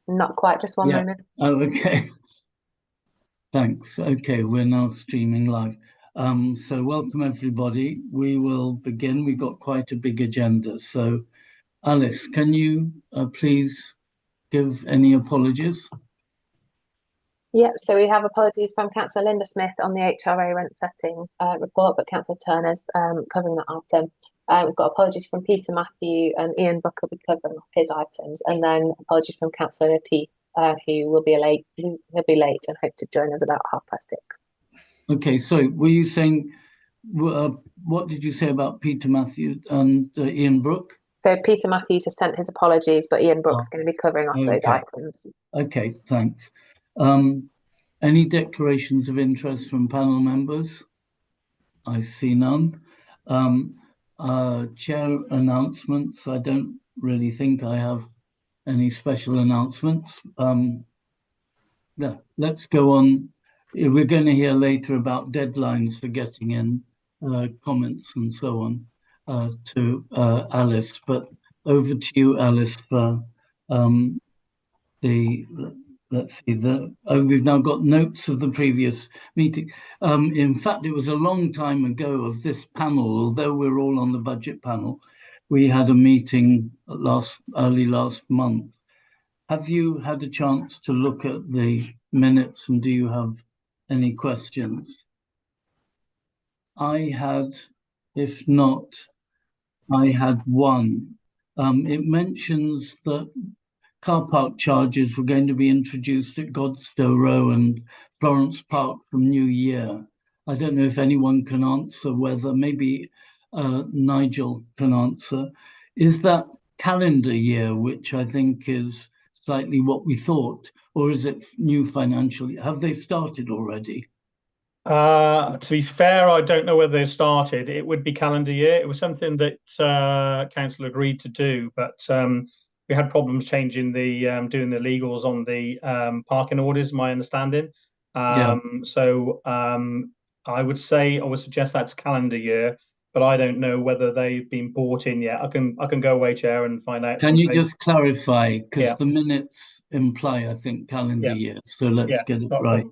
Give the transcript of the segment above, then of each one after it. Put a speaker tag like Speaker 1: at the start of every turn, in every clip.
Speaker 1: Not quite, just one
Speaker 2: Yeah.
Speaker 1: moment.
Speaker 2: Oh, okay. Thanks. Okay, we're now streaming live. So welcome everybody. We will begin. We've got quite a big agenda. So Alice, can you please give any apologies?
Speaker 1: Yeah, so we have apologies from Councillor Linda Smith on the HRA rent setting report, but Councillor Turner's covering that item. We've got apologies from Peter Matthew and Ian Brooke will be covering his items, and then apologies from Councillor Latif, who will be late. He'll be late and hope to join us about 6:30.
Speaker 2: Okay, so were you saying, what did you say about Peter Matthews and Ian Brooke?
Speaker 1: So Peter Matthews has sent his apologies, but Ian Brooke's going to be covering off those
Speaker 2: Okay.
Speaker 1: items.
Speaker 2: Okay, thanks. Any declarations of interest from panel members? I see none. Chair announcements. I don't really think I have any special announcements. Yeah, let's go on. We're going to hear later about deadlines for getting in comments and so on to Alice. But over to you, Alice, for the let's see, we've now got notes of the previous meeting. In fact, it was a long time ago of this panel, although we're all on the budget panel. We had a meeting early last month. Have you had a chance to look at the minutes, and do you have any questions? I had, if not, I had one. It mentions that car park charges were going to be introduced at Godstow Row and Florence Park from New Year. I don't know if anyone can answer whether, maybe Nigel can answer. Is that calendar year, which I think is slightly what we thought, or is it new financial year? Have they started already?
Speaker 3: To be fair, I don't know whether they started. It would be calendar year. It was something that council agreed to do, but we had problems changing the doing the legals on the parking orders. My understanding. So I would suggest that's calendar year, but I don't know whether they've been bought in yet. I can go away, Chair, and find out.
Speaker 2: Can you just clarify, because
Speaker 3: Yeah.
Speaker 2: the minutes imply, I think, calendar year. So let's get it right.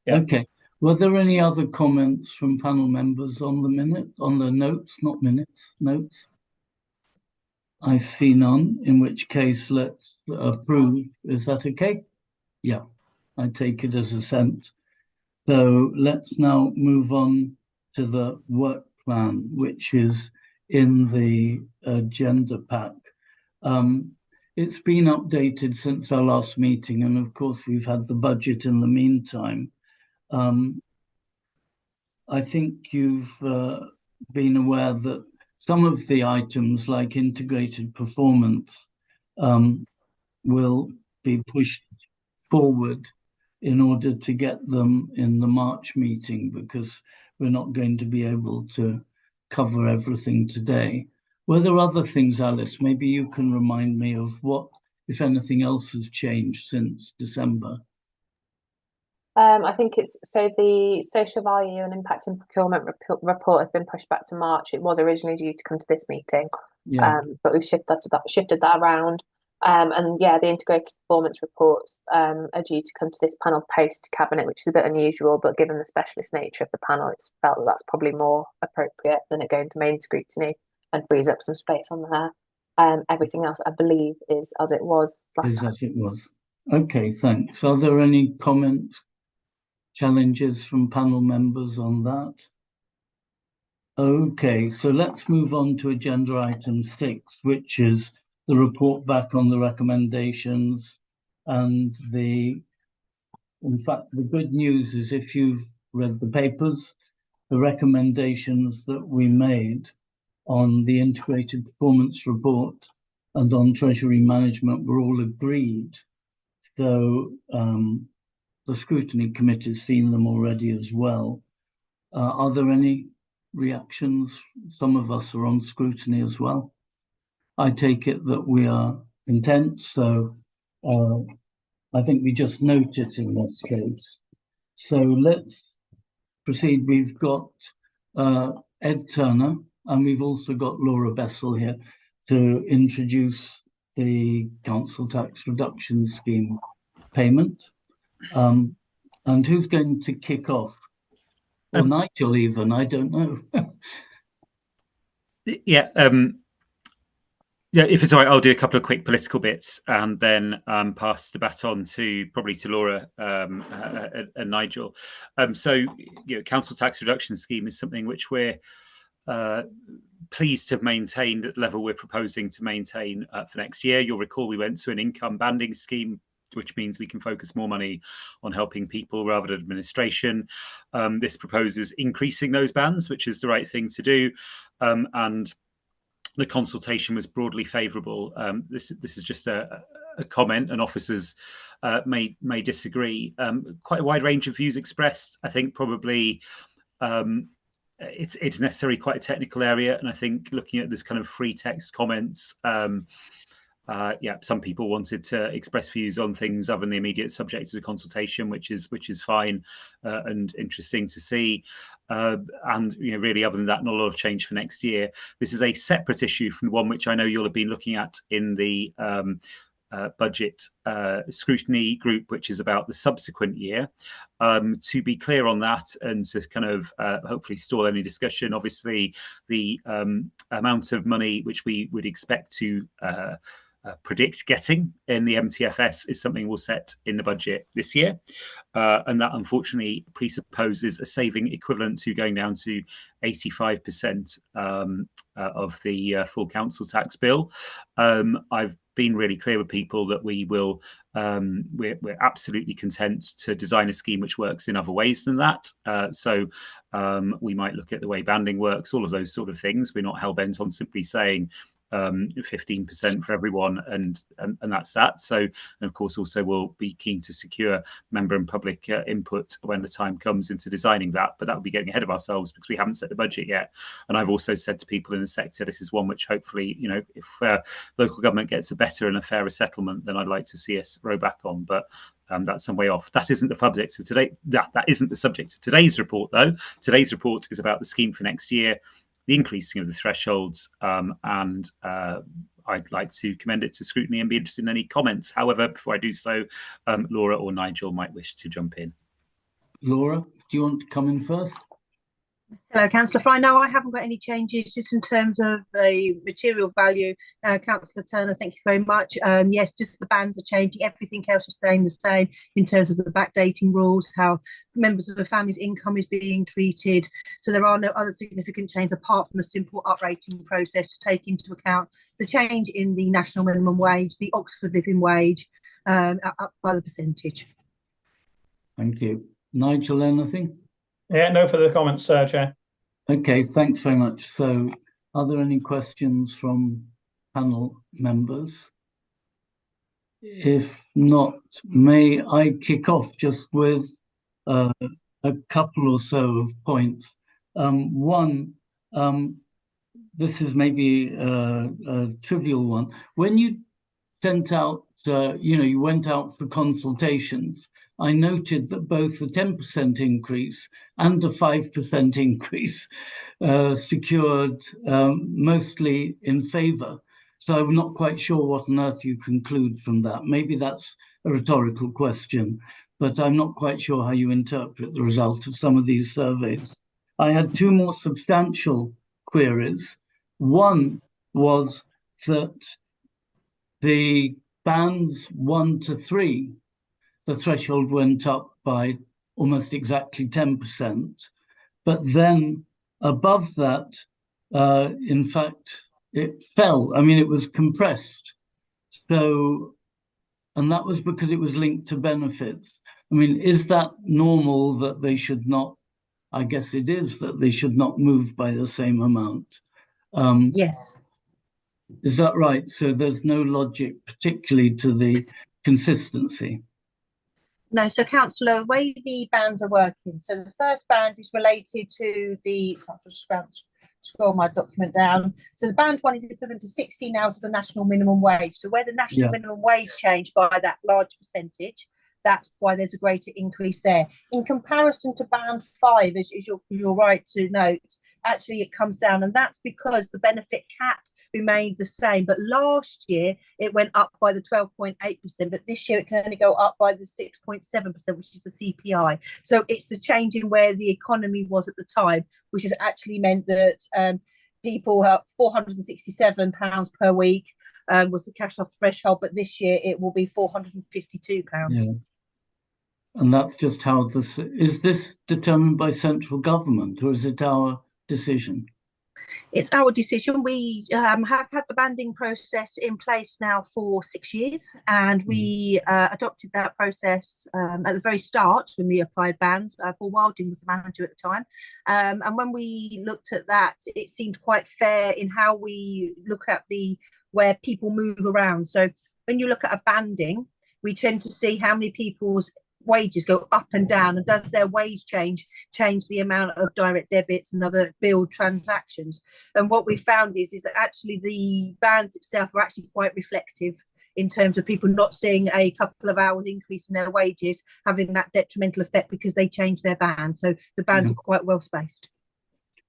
Speaker 3: Yeah.
Speaker 2: Okay. Were there any other comments from panel members on the notes, not minutes, notes? I see none, in which case let's approve. Is that okay? Yeah, I take it as assent. So let's now move on to the work plan, which is in the agenda pack. It's been updated since our last meeting, and of course we've had the budget in the meantime. I think you've been aware that some of the items, like integrated performance, will be pushed forward in order to get them in the March meeting, because we're not going to be able to cover everything today. Were there other things, Alice? Maybe you can remind me of what, if anything else, has changed since December.
Speaker 1: I think it's so the social value and impact and procurement report has been pushed back to March. It was originally due to come to this meeting, but we've shifted that around. And yeah, the integrated performance reports are due to come to this panel post cabinet, which is a bit unusual, but given the specialist nature of the panel, it's felt that that's probably more appropriate than it going to main scrutiny and frees up some space on there. Everything else, I believe, is as it was last time.
Speaker 2: As it was. Okay, thanks. Are there any comments, challenges from panel members on that? Okay, so let's move on to agenda item 6, which is the report back on the recommendations. And in fact, the good news is, if you've read the papers, the recommendations that we made on the integrated performance report and on treasury management were all agreed. So the scrutiny committee has seen them already as well. Are there any reactions? Some of us are on scrutiny as well. I take it that we are content, so I think we just note it in this case. So let's proceed. We've got Ed Turner, and we've also got Laura Bessel here to introduce the council tax reduction scheme payment. And who's going to kick off? Or Nigel even, I don't know.
Speaker 4: Yeah, if it's all right, I'll do a couple of quick political bits and then pass the baton probably to Laura and Nigel. So, council tax reduction scheme is something which we're pleased to have maintained at the level we're proposing to maintain for next year. You'll recall we went to an income banding scheme, which means we can focus more money on helping people rather than administration. This proposes increasing those bands, which is the right thing to do. And the consultation was broadly favourable. This is just a comment, and officers may disagree. Quite a wide range of views expressed. I think probably it's necessarily quite a technical area, and I think looking at this kind of free text comments, some people wanted to express views on things other than the immediate subject of the consultation, which is fine and interesting to see. And really, other than that, not a lot of change for next year. This is a separate issue from the one which I know you'll have been looking at in the budget scrutiny group, which is about the subsequent year. To be clear on that and to kind of hopefully stall any discussion, obviously the amount of money which we would expect to predict getting in the MTFS is something we'll set in the budget this year. And that unfortunately presupposes a saving equivalent to going down to 85% of the full council tax bill. I've been really clear with people that we're absolutely content to design a scheme which works in other ways than that. So we might look at the way banding works, all of those sort of things. We're not hell-bent on simply saying 15% for everyone and that's that. So, and of course also we'll be keen to secure member and public input when the time comes into designing that, but that would be getting ahead of ourselves because we haven't set the budget yet. And I've also said to people in the sector, this is one which hopefully, if local government gets a better and a fairer settlement, then I'd like to see us row back on, but that's some way off. That isn't the subject of today. That isn't the subject of today's report, though. Today's report is about the scheme for next year, the increasing of the thresholds, and I'd like to commend it to scrutiny and be interested in any comments. However, before I do so, Laura or Nigel might wish to jump in.
Speaker 2: Laura, do you want to come in first?
Speaker 5: Hello, Councillor Fry. No, I haven't got any changes, just in terms of the material value. Councillor Turner, thank you very much. Yes, just the bands are changing. Everything else is staying the same in terms of the backdating rules, how members of the family's income is being treated. So there are no other significant changes apart from a simple uprating process to take into account the change in the national minimum wage, the Oxford living wage, up by the percentage.
Speaker 2: Thank you. Nigel, anything?
Speaker 3: Yeah, no further comments, Chair.
Speaker 2: Okay, thanks very much. So are there any questions from panel members? If not, may I kick off just with a couple or so of points. One, this is maybe a trivial one. When you sent out, you went out for consultations, I noted that both the 10% increase and the 5% increase secured mostly in favour. So I'm not quite sure what on earth you conclude from that. Maybe that's a rhetorical question, but I'm not quite sure how you interpret the result of some of these surveys. I had two more substantial queries. One was that the bands 1 to 3, the threshold went up by almost exactly 10%. But then above that, in fact, it fell. I mean, it was compressed. So, and that was because it was linked to benefits. I mean, is that normal that they should not, I guess it is, that they should not move by the same amount?
Speaker 5: Yes.
Speaker 2: Is that right? So there's no logic, particularly to the consistency?
Speaker 5: No, so Councillor, the way the bands are working, so the first band is related to the, I'll just scroll my document down. So the band 1 is equivalent to 60 now to the national minimum wage. So where the national minimum wage changed by that large percentage, that's why there's a greater increase there. In comparison to band 5, as you're right to note, actually it comes down, and that's because the benefit cap remained the same. But last year it went up by the 12.8%, but this year it can only go up by the 6.7%, which is the CPI. So it's the change in where the economy was at the time, which has actually meant that people have £467 per week was the cash off threshold, but this year it will be £452.
Speaker 2: Yeah. And that's just how this is. This determined by central government, or is it our decision?
Speaker 5: It's our decision. We have had the banding process in place now for 6 years, and we adopted that process at the very start when we applied bands. Paul Wilding was the manager at the time, and when we looked at that, it seemed quite fair in how we look at where people move around. So when you look at a banding, we tend to see how many people's wages go up and down, and does their wage change the amount of direct debits and other bill transactions. And what we found is that actually the bands itself are actually quite reflective in terms of people not seeing a couple of hours increase in their wages having that detrimental effect because they change their band. So the bands are quite well spaced.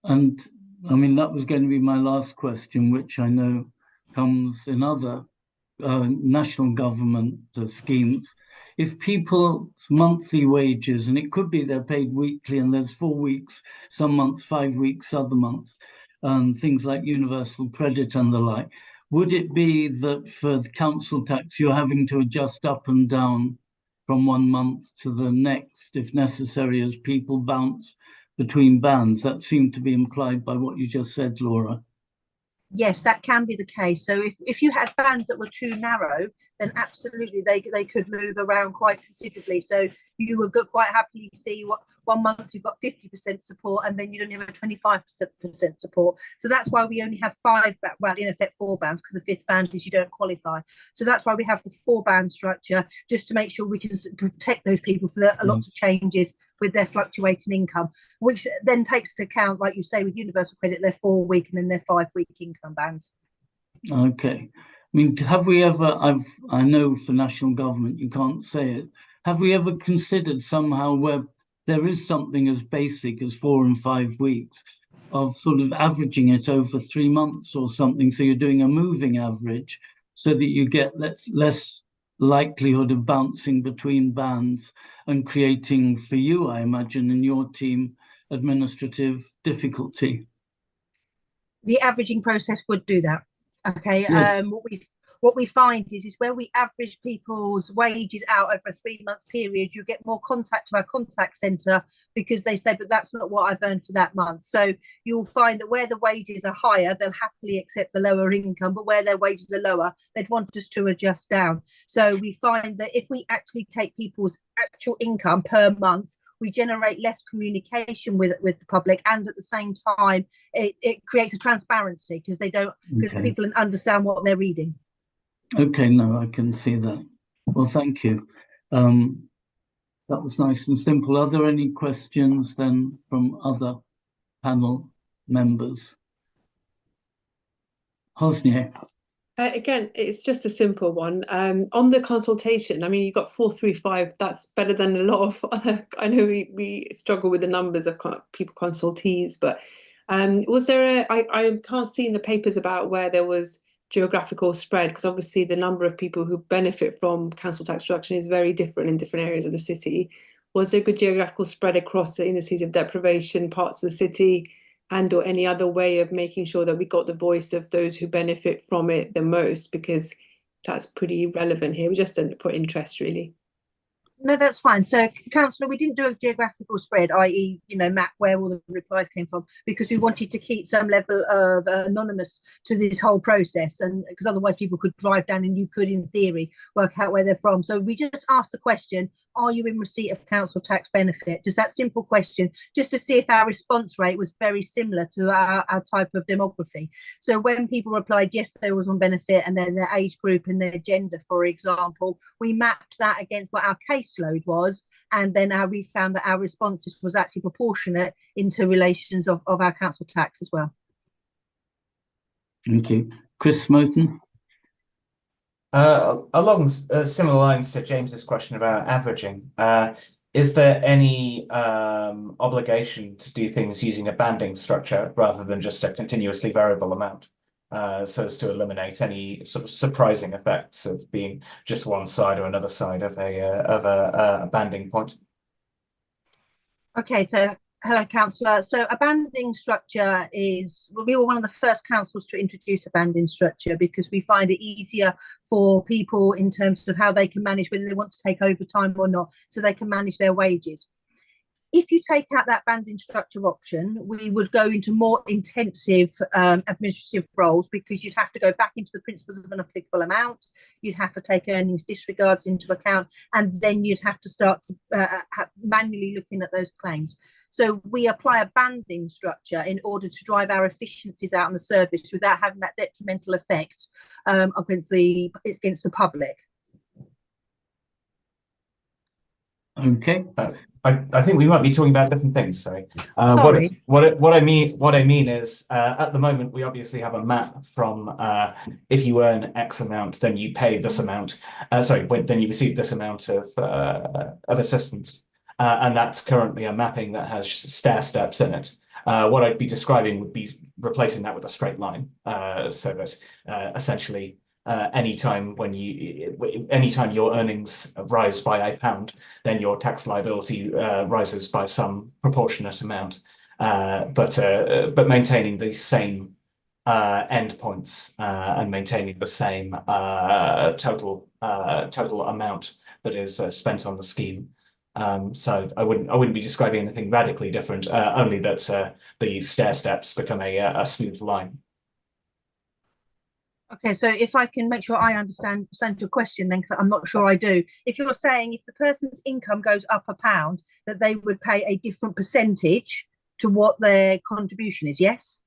Speaker 5: And
Speaker 2: I mean, that was going to be my last question, which I know comes in other national government schemes. If people's monthly wages, and it could be they're paid weekly and there's 4 weeks, some months, 5 weeks, other months, things like universal credit and the like, would it be that for the council tax you're having to adjust up and down from 1 month to the next if necessary as people bounce between bands? That seemed to be implied by what you just said, Laura.
Speaker 5: Yes, that can be the case. So if you had bands that were too narrow, then absolutely they could move around quite considerably. So you would quite happily see what 1 month you've got 50% support and then you don't have a 25% support. So that's why we only have 5, well, in effect 4 bands, because the 5th band is you don't qualify. So that's why we have the 4-band structure, just to make sure we can protect those people for lots of changes with their fluctuating income, which then takes into account, like you say, with universal credit, their 4-week and then their 5-week income bands.
Speaker 2: Okay. I mean, have we ever, I know for national government you can't say it, have we ever considered somehow where there is something as basic as 4 and 5 weeks of sort of averaging it over 3 months or something, so you're doing a moving average so that you get less likelihood of bouncing between bands and creating for you, I imagine, and your team, administrative difficulty?
Speaker 5: The averaging process would do that. Okay.
Speaker 2: Yes.
Speaker 5: What we find is where we average people's wages out over a 3-month period, you get more contact to our contact centre because they say, but that's not what I've earned for that month. So you'll find that where the wages are higher, they'll happily accept the lower income, but where their wages are lower, they'd want us to adjust down. So we find that if we actually take people's actual income per month, we generate less communication with the public, and at the same time it creates a transparency because the people understand what they're reading.
Speaker 2: Okay, no, I can see that. Well, thank you. That was nice and simple. Are there any questions then from other panel members? Hosnia.
Speaker 6: Again, it's just a simple one. On the consultation, I mean, you got 435. That's better than a lot of other. I know we struggle with the numbers of people consultees, but was there I can't see in the papers about where there was geographical spread, because obviously the number of people who benefit from council tax reduction is very different in different areas of the city. Was there good geographical spread across the indices of deprivation parts of the city, and or any other way of making sure that we got the voice of those who benefit from it the most, because that's pretty relevant here. We just didn't put interest really.
Speaker 5: No, that's fine. So, Councillor, we didn't do a geographical spread, i.e., map where all the replies came from, because we wanted to keep some level of anonymous to this whole process, and because otherwise people could drive down and you could, in theory, work out where they're from. So we just asked the question, are you in receipt of council tax benefit? Just that simple question, just to see if our response rate was very similar to our type of demography. So when people replied, yes, they was on benefit, and then their age group and their gender, for example, we mapped that against what our caseload was, and then we found that our responses was actually proportionate into relations of our council tax as well.
Speaker 2: Thank you. Chris Smoten.
Speaker 7: Along similar lines to James's question about averaging, is there any obligation to do things using a banding structure rather than just a continuously variable amount? so as to eliminate any sort of surprising effects of being just one side or another side of a banding point.
Speaker 5: Okay, so hello, councillor. So a banding structure is, well, we were one of the first councils to introduce a banding structure because we find it easier for people in terms of how they can manage whether they want to take overtime or not, so they can manage their wages. If you take out that banding structure option, we would go into more intensive administrative roles because you'd have to go back into the principles of an applicable amount, you'd have to take earnings disregards into account, and then you'd have to start manually looking at those claims. So we apply a banding structure in order to drive our efficiencies out in the service without having that detrimental effect against the public.
Speaker 2: Okay.
Speaker 7: I think we might be talking about different things. Sorry. What I mean is at the moment we obviously have a map from if you earn X amount, then you pay this amount. Then you receive this amount of assistance, and that's currently a mapping that has stair steps in it. What I'd be describing would be replacing that with a straight line, so that essentially. Anytime your earnings rise by £1, then your tax liability rises by some proportionate amount, but maintaining the same endpoints and maintaining the same total amount that is spent on the scheme. So I wouldn't be describing anything radically different, only that the stair steps become a smooth line.
Speaker 5: Okay, so if I can make sure I understand your question, then, because I'm not sure I do. If you're saying if the person's income goes up £1, that they would pay a different percentage to what their contribution is, yes?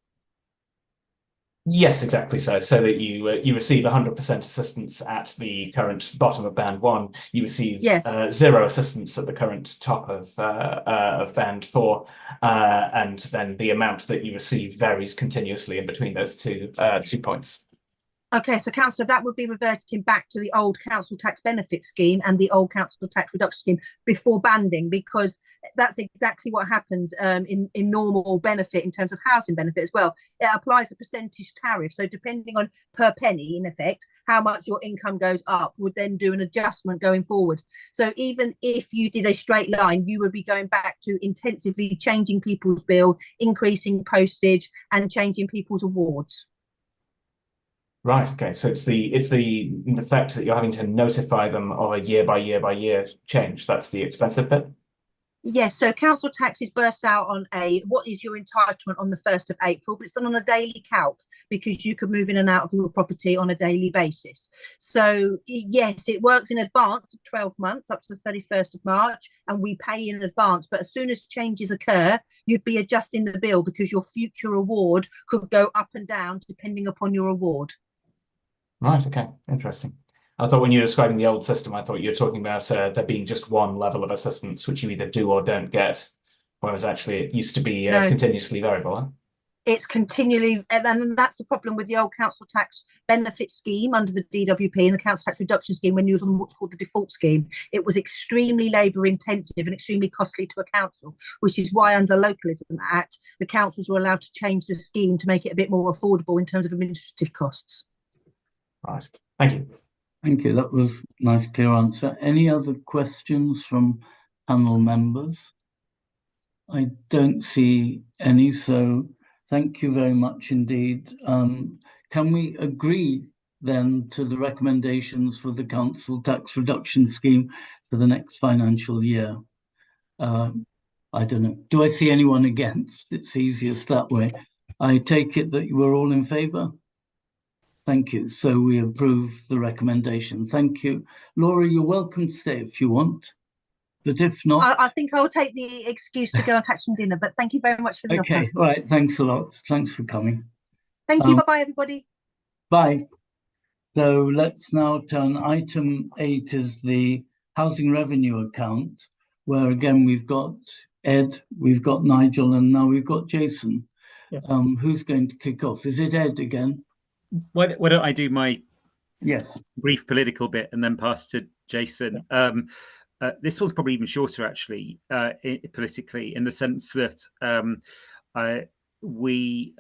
Speaker 7: Yes, exactly so. So that you receive 100% assistance at the current bottom of band 1, you receive 0 assistance at the current top of band 4, and then the amount that you receive varies continuously in between those two points.
Speaker 5: Okay, so councillor, that would be reverting back to the old council tax benefit scheme and the old council tax reduction scheme before banding, because that's exactly what happens in normal benefit in terms of housing benefit as well. It applies a percentage tariff. So depending on per penny, in effect, how much your income goes up would then do an adjustment going forward. So even if you did a straight line, you would be going back to intensively changing people's bill, increasing postage and changing people's awards.
Speaker 7: Right. Okay. So it's the fact that you're having to notify them of a year by year change. That's the expensive bit.
Speaker 5: Yes. So council tax is burst out on what is your entitlement on the 1st of April, but it's done on a daily calc because you could move in and out of your property on a daily basis. So yes, it works in advance of 12 months up to the 31st of March, and we pay in advance. But as soon as changes occur, you'd be adjusting the bill because your future award could go up and down depending upon your award.
Speaker 7: Right. Okay. Interesting. I thought when you were describing the old system, I thought you were talking about there being just one level of assistance, which you either do or don't get, whereas actually it used to be continuously variable. Huh?
Speaker 5: It's continually, and that's the problem with the old council tax benefit scheme under the DWP and the council tax reduction scheme when you was on what's called the default scheme. It was extremely labour intensive and extremely costly to a council, which is why under the Localism Act, the councils were allowed to change the scheme to make it a bit more affordable in terms of administrative costs.
Speaker 7: Right. Thank you.
Speaker 2: Thank you. That was a nice, clear answer. Any other questions from panel members? I don't see any, so thank you very much indeed. Can we agree then to the recommendations for the council tax reduction scheme for the next financial year? I don't know. Do I see anyone against? It's easiest that way. I take it that you were all in favour? Thank you. So we approve the recommendation. Thank you. Laura, you're welcome to stay if you want. But if not...
Speaker 5: I think I'll take the excuse to go and catch some dinner, but thank you very much for the offer.
Speaker 2: Okay, all right. Thanks a lot. Thanks for coming.
Speaker 5: Thank you. Bye-bye, everybody.
Speaker 2: Bye. So let's now turn. Item 8 is the housing revenue account, where again we've got Ed, we've got Nigel, and now we've got Jason.
Speaker 3: Yeah.
Speaker 2: Who's going to kick off? Is it Ed again?
Speaker 4: Why don't I do my
Speaker 2: yes
Speaker 4: brief political bit and then pass to Jason? This one's probably even shorter, actually, politically, in the sense that we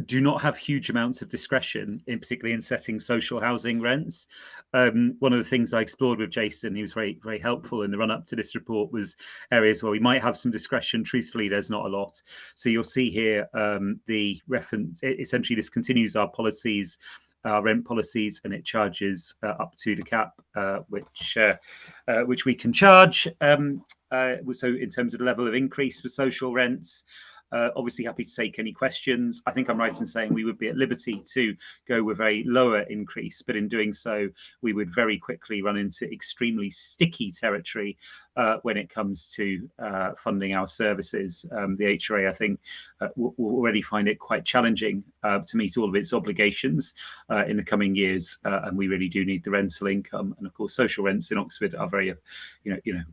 Speaker 4: do not have huge amounts of discretion, particularly in setting social housing rents. One of the things I explored with Jason, he was very, very helpful in the run-up to this report, was areas where we might have some discretion. Truthfully, there's not a lot. So you'll see here the reference, essentially this continues our policies, our rent policies, and it charges up to the cap, which we can charge. So in terms of the level of increase for social rents, obviously happy to take any questions. I think I'm right in saying we would be at liberty to go with a lower increase, but in doing so, we would very quickly run into extremely sticky territory when it comes to funding our services. The HRA, I think, will already find it quite challenging to meet all of its obligations in the coming years, and we really do need the rental income. And of course, social rents in Oxford are very,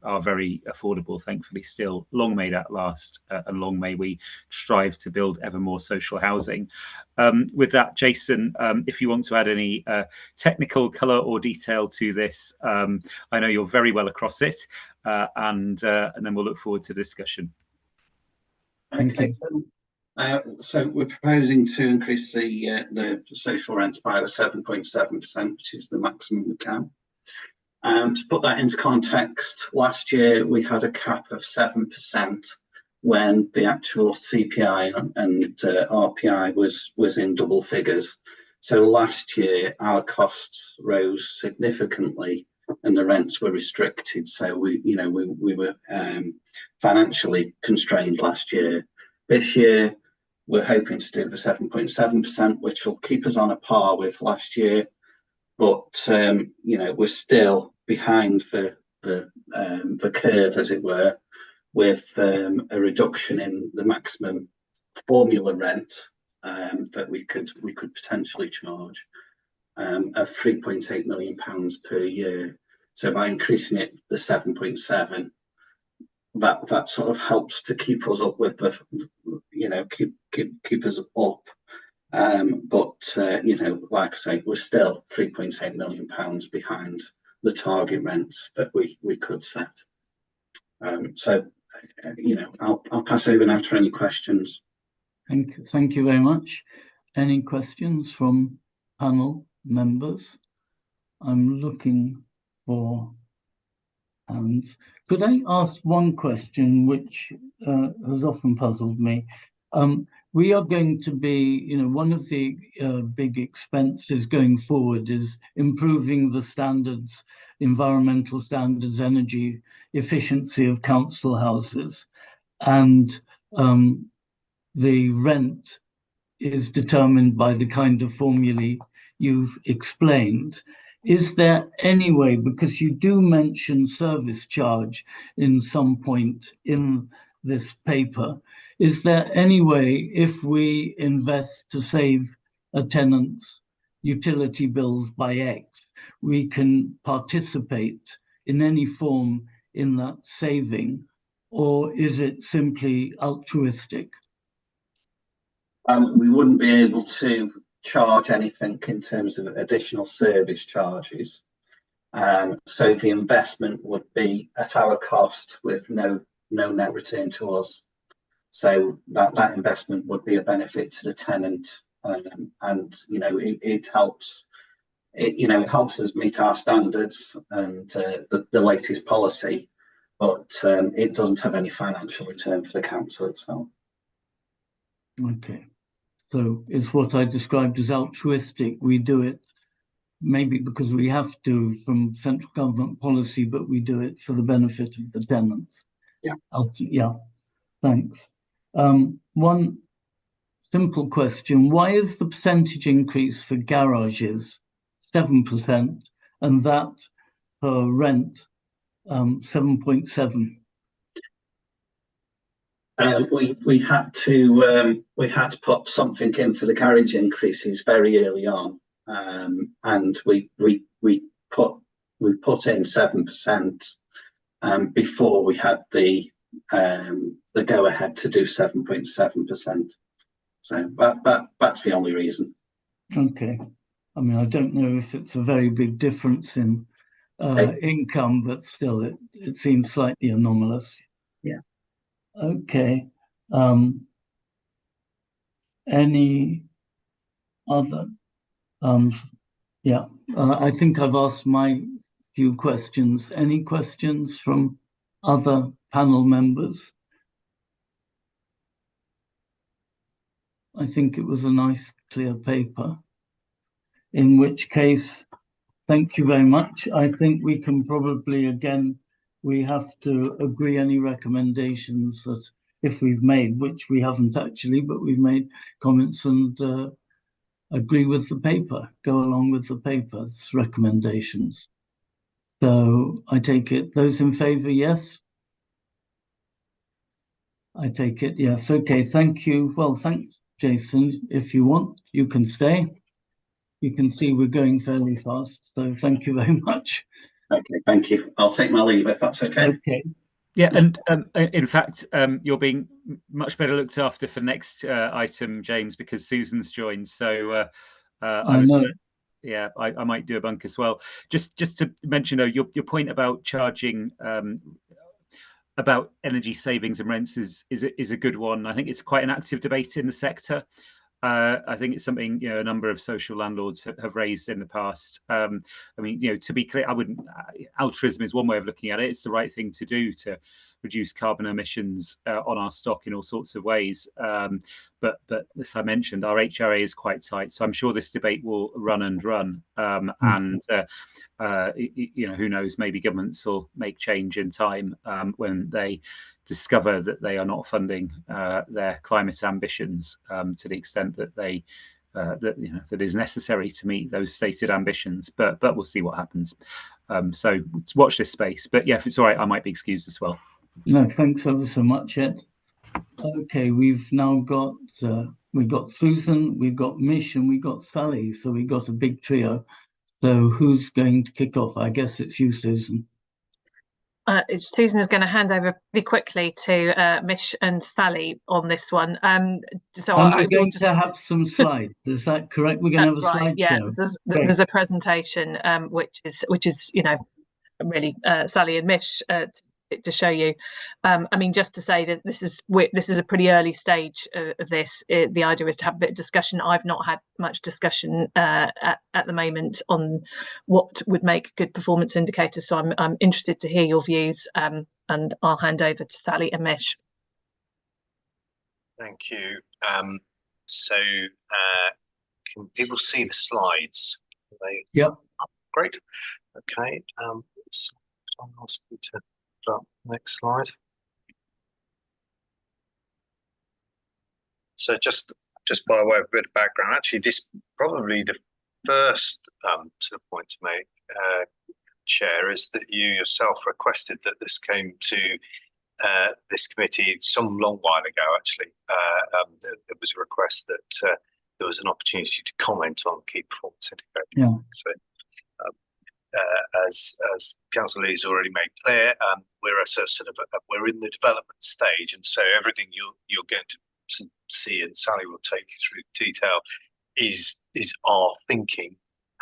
Speaker 4: are very affordable. Thankfully, still, long may that last, and long may we strive to build ever more social housing. With that, Jason, if you want to add any technical colour or detail to this, I know you're very well across it, and then we'll look forward to the discussion.
Speaker 8: Okay, so we're proposing to increase the social rent by 7.7%, which is the maximum we can. To put that into context, last year we had a cap of 7% when the actual CPI and RPI was in double figures. So last year our costs rose significantly and the rents were restricted. So we were financially constrained last year. This year we're hoping to do the 7.7%, which will keep us on a par with last year. But we're still behind the curve, as it were, with a reduction in the maximum formula rent that we could potentially charge of £3.8 million per year. So by increasing it the 7.7, that sort of helps to keep us up with the, keep us up. Like I say, we're still £3.8 million behind the target rents that we could set. I'll pass over now to any questions.
Speaker 2: Thank you very much. Any questions from panel members? I'm looking for hands. Could I ask one question which has often puzzled me? We are going to be, one of the big expenses going forward is improving the standards, environmental standards, energy efficiency of council houses. And the rent is determined by the kind of formulae you've explained. Is there any way, because you do mention service charge in some point in this paper, is there any way, if we invest to save a tenant's utility bills by X, we can participate in any form in that saving, or is it simply altruistic?
Speaker 8: We wouldn't be able to charge anything in terms of additional service charges. So the investment would be at our cost with no net return to us. So that investment would be a benefit to the tenant, and it helps. It helps us meet our standards and the latest policy, but it doesn't have any financial return for the council itself.
Speaker 2: Okay, so it's what I described as altruistic. We do it maybe because we have to from central government policy, but we do it for the benefit of the tenants.
Speaker 8: Yeah.
Speaker 2: Yeah. Thanks. One simple question: why is the percentage increase for garages 7% and that for rent 7.7?
Speaker 8: We had to put something in for the garage increases very early on, and we put in 7% before we had the go ahead to do 7.7%. So that's the only reason.
Speaker 2: Okay. I mean, I don't know if it's a very big difference in income, but still it seems slightly anomalous.
Speaker 8: Yeah.
Speaker 2: Okay. Any other, yeah, I think I've asked my few questions. Any questions from other panel members? I think it was a nice, clear paper. In which case, thank you very much. I think we can probably, again, we have to agree any recommendations that if we've made, which we haven't actually, but we've made comments and agree with the paper, go along with the paper's recommendations. So I take it, those in favour, yes? I take it, yes. Okay, thank you. Well, thanks, Jason. If you want, you can stay. You can see we're going fairly fast, so thank you very much.
Speaker 8: Okay, thank you. I'll take my leave if that's okay.
Speaker 2: Okay.
Speaker 4: Yeah, and in fact, you're being much better looked after for next item, James, because Susan's joined. So I might do a bunk as well. Just to mention, though, your point about charging about energy savings and rents is a good one. I think it's quite an active debate in the sector. I think it's something a number of social landlords have raised in the past. I mean, to be clear, I wouldn't. Altruism is one way of looking at it. It's the right thing to do to reduce carbon emissions on our stock in all sorts of ways. But as I mentioned, our HRA is quite tight, so I'm sure this debate will run and run. And who knows? Maybe governments will make change in time when they discover that they are not funding their climate ambitions to the extent that they that is necessary to meet those stated ambitions. But we'll see what happens. So watch this space. But yeah, if it's all right, I might be excused as well.
Speaker 2: No, thanks ever so much, Ed. Okay, we've now got Susan, we've got Mish, and we've got Sally. So we've got a big trio. So who's going to kick off? I guess it's you, Susan.
Speaker 1: Susan is going to hand over pretty quickly to Mish and Sally on this one. So
Speaker 2: we're going to have some slides. Is that correct? We're going to have a slideshow.
Speaker 1: Yeah, there's a presentation which is really Sally and Mish to show you. I mean, just to say that this is a pretty early stage of this. The idea is to have a bit of discussion. I've not had much discussion at the moment on what would make good performance indicators. So I'm interested to hear your views, and I'll hand over to Sally and Mish.
Speaker 9: Thank you. So can people see the slides?
Speaker 2: Yep.
Speaker 9: Great. Okay. So I'll ask you to up. Next slide. So just by way of a bit of background, actually this probably the first sort of point to make, Chair, is that you yourself requested that this came to this committee some long while ago. Actually, there was a request that there was an opportunity to comment on key performance indicators.
Speaker 2: Yeah.
Speaker 9: So, as Councillor Lee's already made clear, we're in the development stage, and so everything you're going to see, and Sally will take you through detail, is our thinking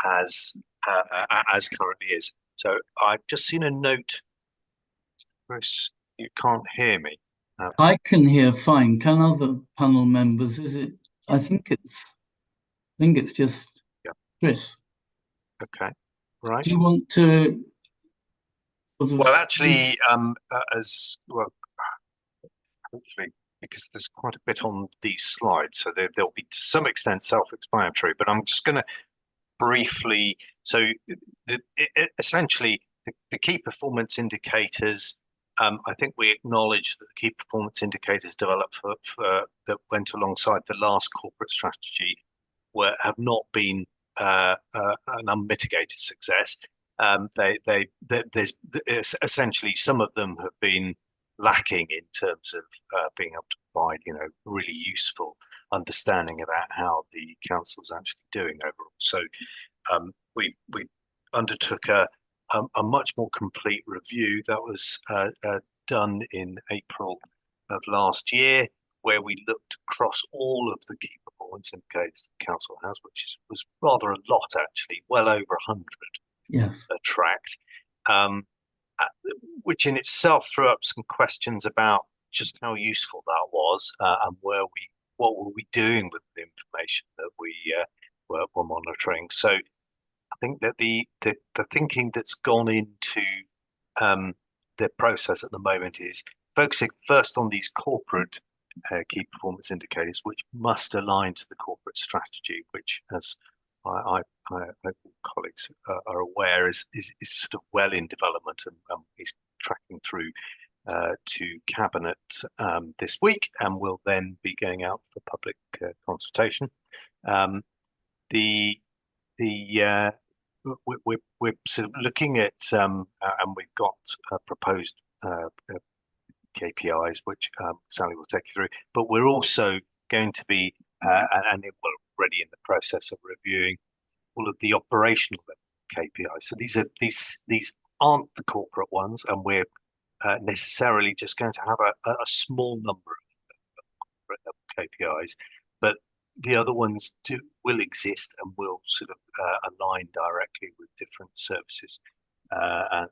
Speaker 9: as currently is. So I've just seen a note. Chris, you can't hear me.
Speaker 2: I can hear fine. Can other panel members? Is it? I think it's just Chris.
Speaker 9: Okay. Right.
Speaker 2: Do you want to?
Speaker 9: Well, actually, as well, hopefully, because there's quite a bit on these slides, so they'll be to some extent self-explanatory. But I'm just going to briefly. So, essentially, the key performance indicators. I think we acknowledge that the key performance indicators developed that went alongside the last corporate strategy have not been an unmitigated success. There's essentially some of them have been lacking in terms of being able to provide, really useful understanding about how the council is actually doing overall. So we undertook a much more complete review that was done in April of last year, where we looked across all of the key performance indicators the council has, which was rather a lot actually, well over 100.
Speaker 2: Yes.
Speaker 9: Tracked, which in itself threw up some questions about just how useful that was, and what were we doing with the information that we're monitoring. So I think that the thinking that's gone into the process at the moment is focusing first on these corporate key performance indicators, which must align to the corporate strategy, which, as I colleagues are aware, is sort of well in development and is tracking through to Cabinet this week, and will then be going out for public consultation. We're sort of looking at and we've got proposed KPIs, which Sally will take you through. But we're also going to be, and we're already in the process of reviewing all of the operational KPIs. So these aren't the corporate ones, and we're necessarily just going to have a small number of corporate KPIs, but the other ones will exist and will sort of align directly with different services, and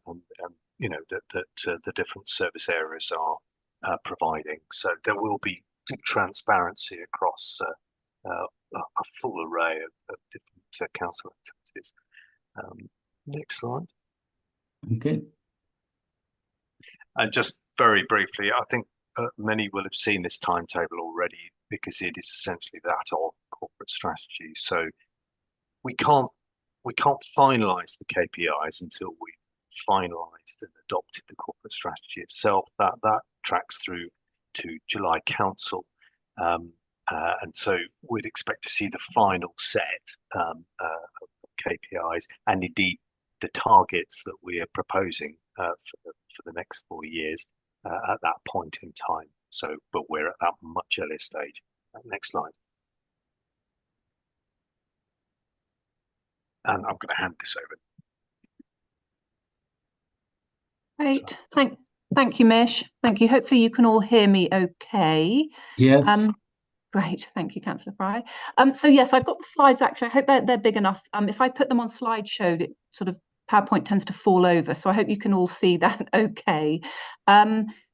Speaker 9: you know that the different service areas are providing. So there will be transparency across a full array of different council activities. Next slide.
Speaker 2: Okay.
Speaker 9: And just very briefly, I think many will have seen this timetable already, because it is essentially that of corporate strategy. So we can't finalise the KPIs until we've finalised and adopted the corporate strategy itself. That tracks through to July Council, and so we'd expect to see the final set of KPIs, and indeed the targets that we are proposing for the next 4 years at that point in time. So, but we're at that much earlier stage. Next slide. And I'm going to hand this over.
Speaker 10: Great. Thank you, Mish. Thank you. Hopefully you can all hear me okay.
Speaker 2: Yes.
Speaker 10: Great. Thank you, Councillor Fry. So yes, I've got the slides actually. I hope they're big enough. If I put them on slideshow, it sort of PowerPoint tends to fall over, so I hope you can all see that okay.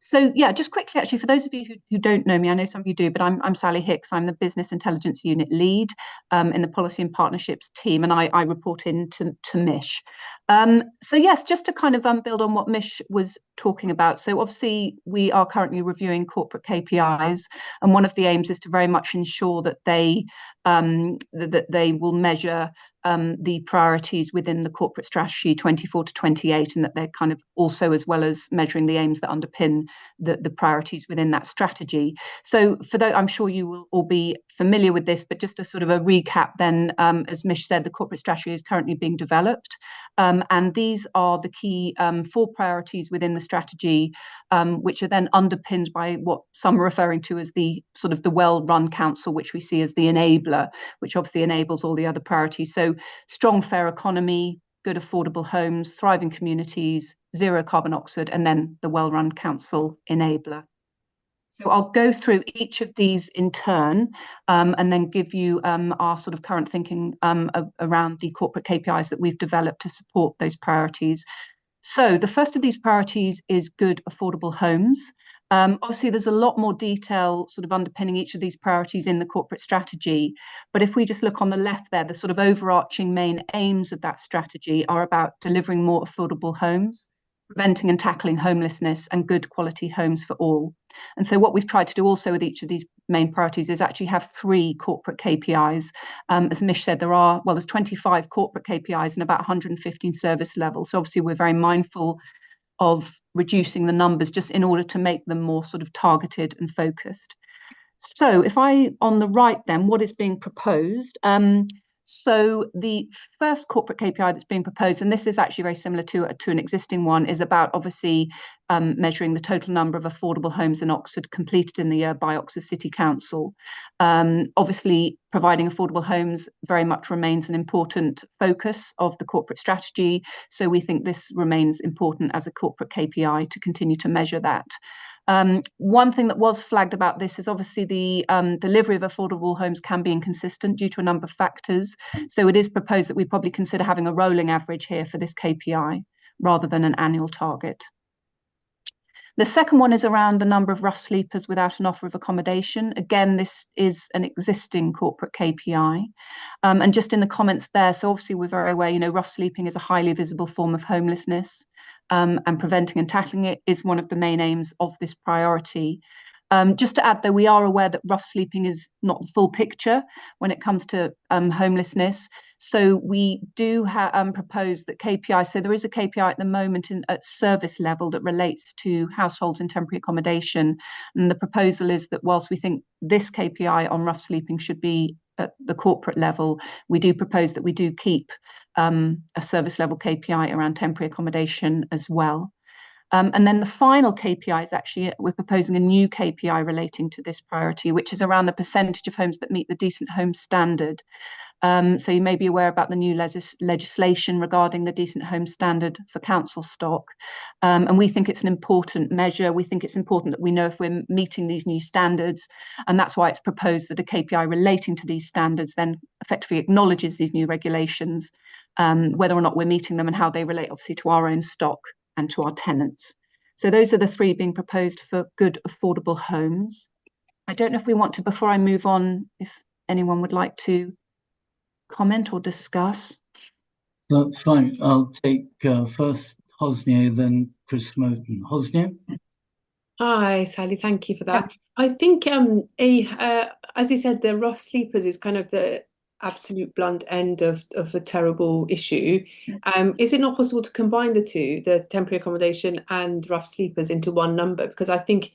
Speaker 10: So yeah, just quickly actually, for those of you who don't know me, I know some of you do, but I'm Sally Hicks. I'm the Business Intelligence Unit Lead in the Policy and Partnerships team, and I report in to Mish. So yes, just to kind of build on what Mish was talking about. So obviously we are currently reviewing corporate KPIs, and one of the aims is to very much ensure that they will measure the priorities within the corporate strategy 24 to 28, and that they're kind of also, as well as measuring the aims that underpin the priorities within that strategy. So for that, I'm sure you will all be familiar with this, but just a sort of a recap then, as Mish said, the corporate strategy is currently being developed, and these are the key 4 priorities within the strategy, which are then underpinned by what some are referring to as the sort of the well-run council, which we see as the enabler, which obviously enables all the other priorities. So strong, fair economy, good affordable homes, thriving communities, zero carbon oxide, and then the well-run council enabler. So I'll go through each of these in turn, and then give you our sort of current thinking around the corporate KPIs that we've developed to support those priorities. So the first of these priorities is good affordable homes. Obviously, there's a lot more detail sort of underpinning each of these priorities in the corporate strategy. But if we just look on the left there, the sort of overarching main aims of that strategy are about delivering more affordable homes, preventing and tackling homelessness, and good quality homes for all. And so what we've tried to do also with each of these main priorities is actually have 3 corporate KPIs. As Mish said, there's 25 corporate KPIs and about 115 service levels. So obviously we're very mindful of reducing the numbers just in order to make them more sort of targeted and focused. So if on the right then, what is being proposed? So the first corporate KPI that's being proposed, and this is actually very similar to an existing one, is about obviously measuring the total number of affordable homes in Oxford completed in the year by Oxford City Council. Obviously, providing affordable homes very much remains an important focus of the corporate strategy. So we think this remains important as a corporate KPI to continue to measure that. One thing that was flagged about this is obviously the delivery of affordable homes can be inconsistent due to a number of factors. So it is proposed that we probably consider having a rolling average here for this KPI rather than an annual target. The second one is around the number of rough sleepers without an offer of accommodation. Again, this is an existing corporate KPI. And just in the comments there, so obviously we're very aware, rough sleeping is a highly visible form of homelessness, and preventing and tackling it is one of the main aims of this priority. Just to add, though, we are aware that rough sleeping is not the full picture when it comes to homelessness. So we do propose that KPI, so there is a KPI at the moment at service level that relates to households in temporary accommodation. And the proposal is that whilst we think this KPI on rough sleeping should be at the corporate level, we do propose that we do keep a service level KPI around temporary accommodation as well. And then the final KPI is actually, we're proposing a new KPI relating to this priority, which is around the percentage of homes that meet the Decent Home Standard. So you may be aware about the new legislation regarding the Decent Home Standard for council stock. And we think it's an important measure. We think it's important that we know if we're meeting these new standards. And that's why it's proposed that a KPI relating to these standards then effectively acknowledges these new regulations, whether or not we're meeting them and how they relate obviously to our own stock and to our tenants. So those are the three being proposed for good, affordable homes. I don't know if we want to, before I move on, if anyone would like to comment or discuss.
Speaker 2: That's fine. I'll take first Hosnia, then Chris Moten. Hosnia?
Speaker 6: Hi, Sally. Thank you for that. I think, as you said, the rough sleepers is kind of the absolute blunt end of a terrible issue. Is it not possible to combine the two, the temporary accommodation and rough sleepers, into one number? Because I think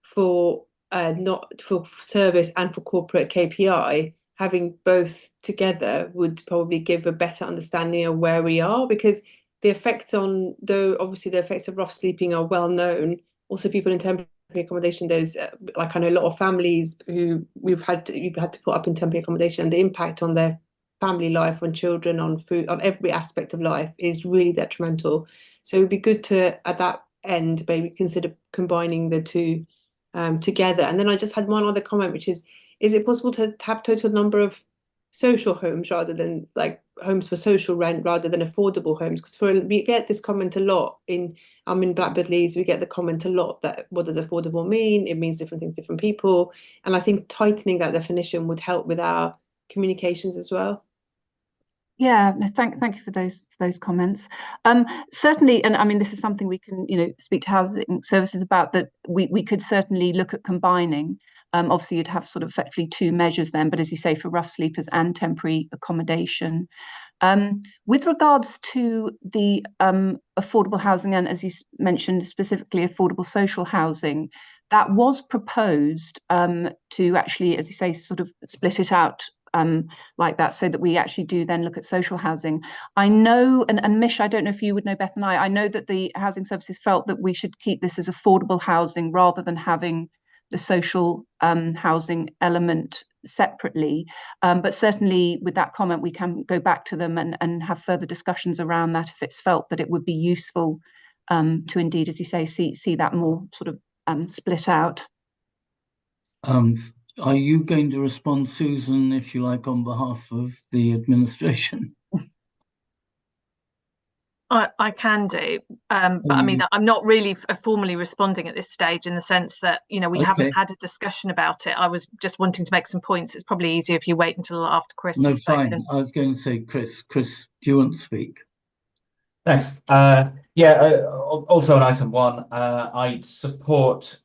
Speaker 6: for not for service and for corporate KPI, having both together would probably give a better understanding of where we are, because the effects on, though obviously the effects of rough sleeping are well known, also people in temporary accommodation, there's like I know a lot of families who we've had to put up in temporary accommodation, and the impact on their family life, on children, on food, on every aspect of life is really detrimental. So it would be good to, at that end, maybe consider combining the two together. And then I just had one other comment, which is it possible to have total number of social homes rather than like homes for social rent rather than affordable homes? Because we get this comment a lot I'm in Blackbird Leys, we get the comment a lot that what does affordable mean? It means different things to different people. And I think tightening that definition would help with our communications as well.
Speaker 10: Yeah, thank you for those comments. Certainly, and I mean, this is something we can, speak to housing services about, that we could certainly look at combining. Obviously, you'd have sort of effectively two measures then, but as you say, for rough sleepers and temporary accommodation. With regards to the affordable housing, and as you mentioned, specifically affordable social housing, that was proposed to actually, as you say, sort of split it out like that, so that we actually do then look at social housing. I know, and Mish, I don't know if you would know better than I know that the housing services felt that we should keep this as affordable housing rather than having the social housing element separately. But certainly with that comment, we can go back to them and have further discussions around that if it's felt that it would be useful to indeed, as you say, see that more sort of split out.
Speaker 2: Are you going to respond, Susan, if you like, on behalf of the administration?
Speaker 11: I can do, but I mean, I'm not really formally responding at this stage, in the sense that, we haven't had a discussion about it. I was just wanting to make some points. It's probably easier if you wait until after Chris.
Speaker 2: No, fine. I was going to say, Chris, do you want to speak?
Speaker 7: Thanks. Also on item 1, I'd support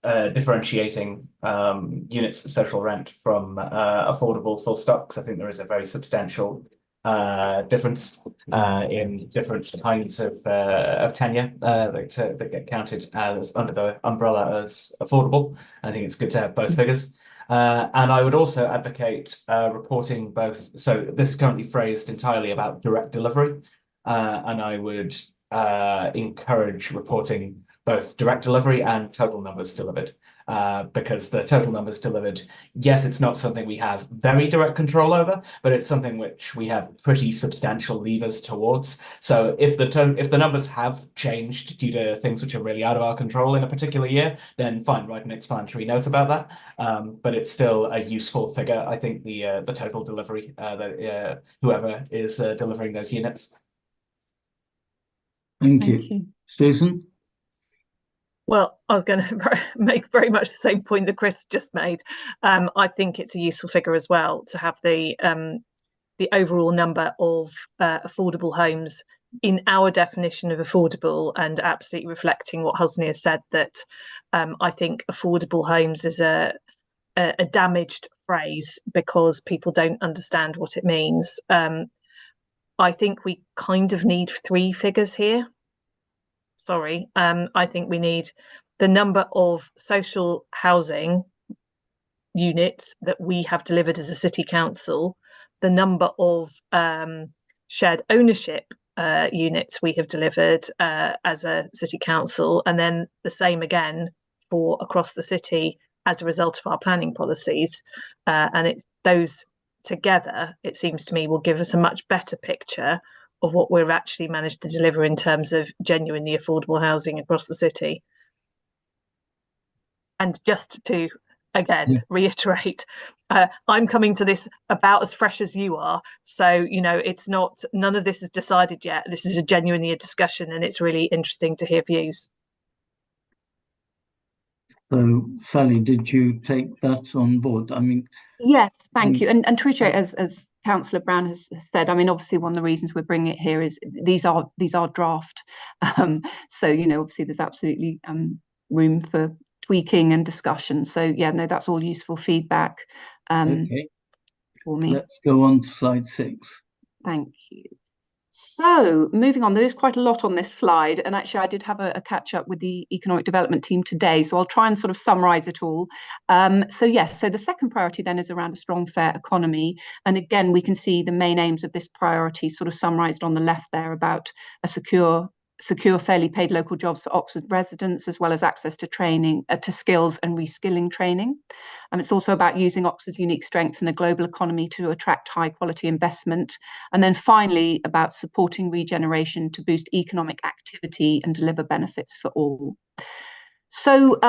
Speaker 7: differentiating units of social rent from affordable full stop, because I think there is a very substantial difference in different kinds of tenure that get counted as under the umbrella as affordable. I think it's good to have both figures. And I would also advocate reporting both. So this is currently phrased entirely about direct delivery, and I would encourage reporting both direct delivery and total numbers delivered. Because the total numbers delivered, yes, it's not something we have very direct control over, but it's something which we have pretty substantial levers towards. So if the numbers have changed due to things which are really out of our control in a particular year, then fine, write an explanatory note about that. But it's still a useful figure. I think the total delivery, whoever is delivering those units.
Speaker 2: Thank you. Susan?
Speaker 11: Well, I was going to make very much the same point that Chris just made. I think it's a useful figure as well to have the overall number of affordable homes in our definition of affordable, and absolutely reflecting what Hosni has said, that I think affordable homes is a damaged phrase because people don't understand what it means. I think we kind of need 3 figures here. Sorry, I think we need the number of social housing units that we have delivered as a city council, the number of shared ownership units we have delivered as a city council, and then the same again for across the city as a result of our planning policies. And those together, it seems to me, will give us a much better picture of what we've actually managed to deliver in terms of genuinely affordable housing across the city. And just to, again, reiterate, I'm coming to this about as fresh as you are. So, you know, it's not, none of this is decided yet. This is genuinely a discussion, and it's really interesting to hear views.
Speaker 2: So, Sally, did you take that on board? I mean,
Speaker 10: yes, thank you. And Tricia, as Councillor Brown has said, I mean, obviously one of the reasons we're bringing it here is these are draft. So, you know, obviously there's absolutely room for tweaking and discussion. So yeah, no, that's all useful feedback
Speaker 2: okay.
Speaker 10: For me.
Speaker 2: Let's go on to slide 6.
Speaker 10: Thank you. So moving on, there is quite a lot on this slide, and actually I did have a catch up with the economic development team today, so I'll try and sort of summarize it all. So yes, so the second priority then is around a strong, fair economy, and again we can see the main aims of this priority sort of summarized on the left there, about a secure, fairly paid local jobs for Oxford residents, as well as access to training, to skills and reskilling training. It's also about using Oxford's unique strengths in a global economy to attract high quality investment. And then finally, about supporting regeneration to boost economic activity and deliver benefits for all. So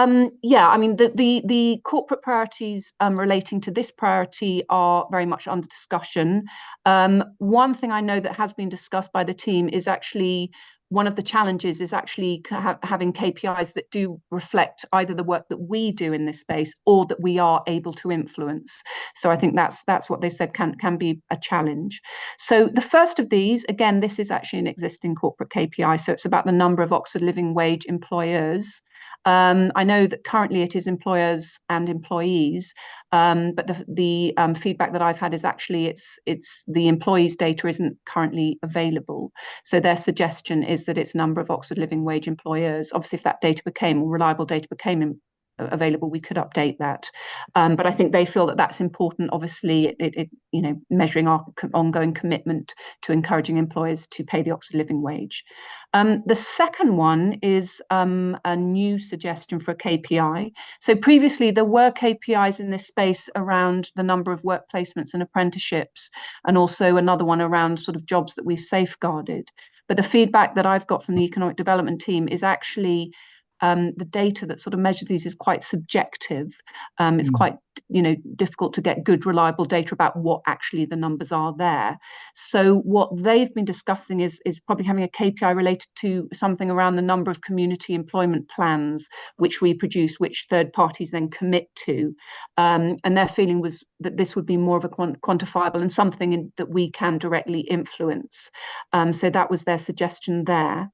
Speaker 10: yeah, I mean, the corporate priorities relating to this priority are very much under discussion. One thing I know that has been discussed by the team is actually, one of the challenges is actually having KPIs that do reflect either the work that we do in this space or that we are able to influence. So I think that's what they said can be a challenge. So the first of these, again, this is actually an existing corporate KPI. So it's about the number of Oxford Living Wage employers. I know that currently it is employers and employees, but the feedback that I've had is actually it's the employees' data isn't currently available. So their suggestion is that it's number of Oxford Living Wage employers. Obviously, if that data became, or reliable data became available, we could update that. But I think they feel that that's important. Obviously, it you know, measuring our ongoing commitment to encouraging employers to pay the Oxford Living Wage. The second one is a new suggestion for a KPI. So previously there were KPIs in this space around the number of work placements and apprenticeships, and also another one around sort of jobs that we've safeguarded. But the feedback that I've got from the economic development team is actually the data that sort of measures these is quite subjective. It's quite, you know, difficult to get good, reliable data about what actually the numbers are there. So what they've been discussing is probably having a KPI related to something around the number of community employment plans which we produce, which third parties then commit to. And their feeling was that this would be more of a quantifiable and something that we can directly influence. So that was their suggestion there.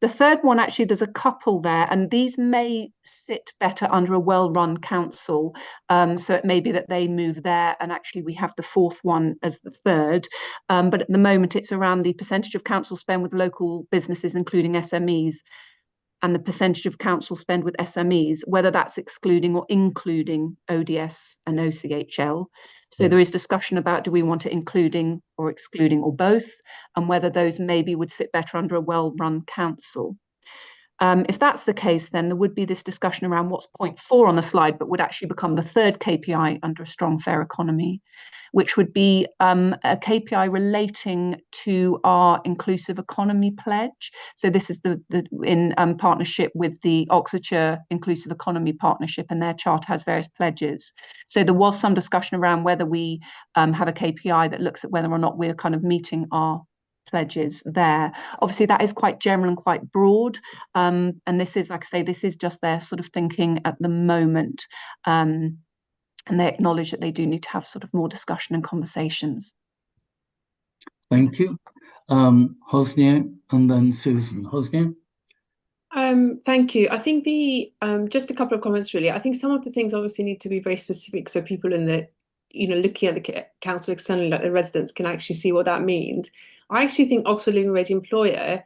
Speaker 10: The third one, actually, there's a couple there, and these may sit better under a well-run council. So it may be that they move there, and actually we have the fourth one as the third. But at the moment, it's around the percentage of council spend with local businesses, including SMEs, and the percentage of council spend with SMEs, whether that's excluding or including ODS and OCHL. So there is discussion about, do we want it including or excluding or both, and whether those maybe would sit better under a well-run council. If that's the case, then there would be this discussion around what's point 4 on the slide, but would actually become the third KPI under a strong, fair economy, which would be a KPI relating to our inclusive economy pledge. So this is in partnership with the Oxfordshire Inclusive Economy Partnership, and their charter has various pledges. So there was some discussion around whether we have a KPI that looks at whether or not we're kind of meeting our pledges there. Obviously, that is quite general and quite broad. And this is, like I say, this is just their sort of thinking at the moment. And they acknowledge that they do need to have sort of more discussion and conversations.
Speaker 2: Thank you. Hosnia and then Susan. Hosnia?
Speaker 6: Thank you. I think just a couple of comments really. I think some of the things obviously need to be very specific, so people in the, looking at the council externally, like the residents, can actually see what that means. I actually think Oxford Living Wage employer,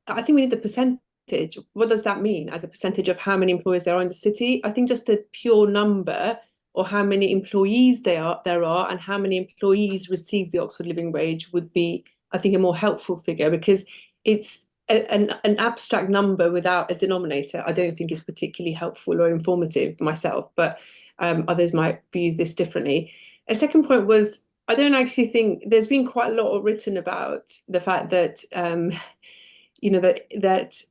Speaker 6: I think we need the percentage. What does that mean as a percentage of how many employers there are in the city? I think just the pure number, or how many employees there are and how many employees receive the Oxford Living Wage, would be, I think, a more helpful figure, because it's an abstract number without a denominator. I don't think is particularly helpful or informative myself, but others might view this differently. A second point was, I don't actually think there's been quite a lot written about the fact that that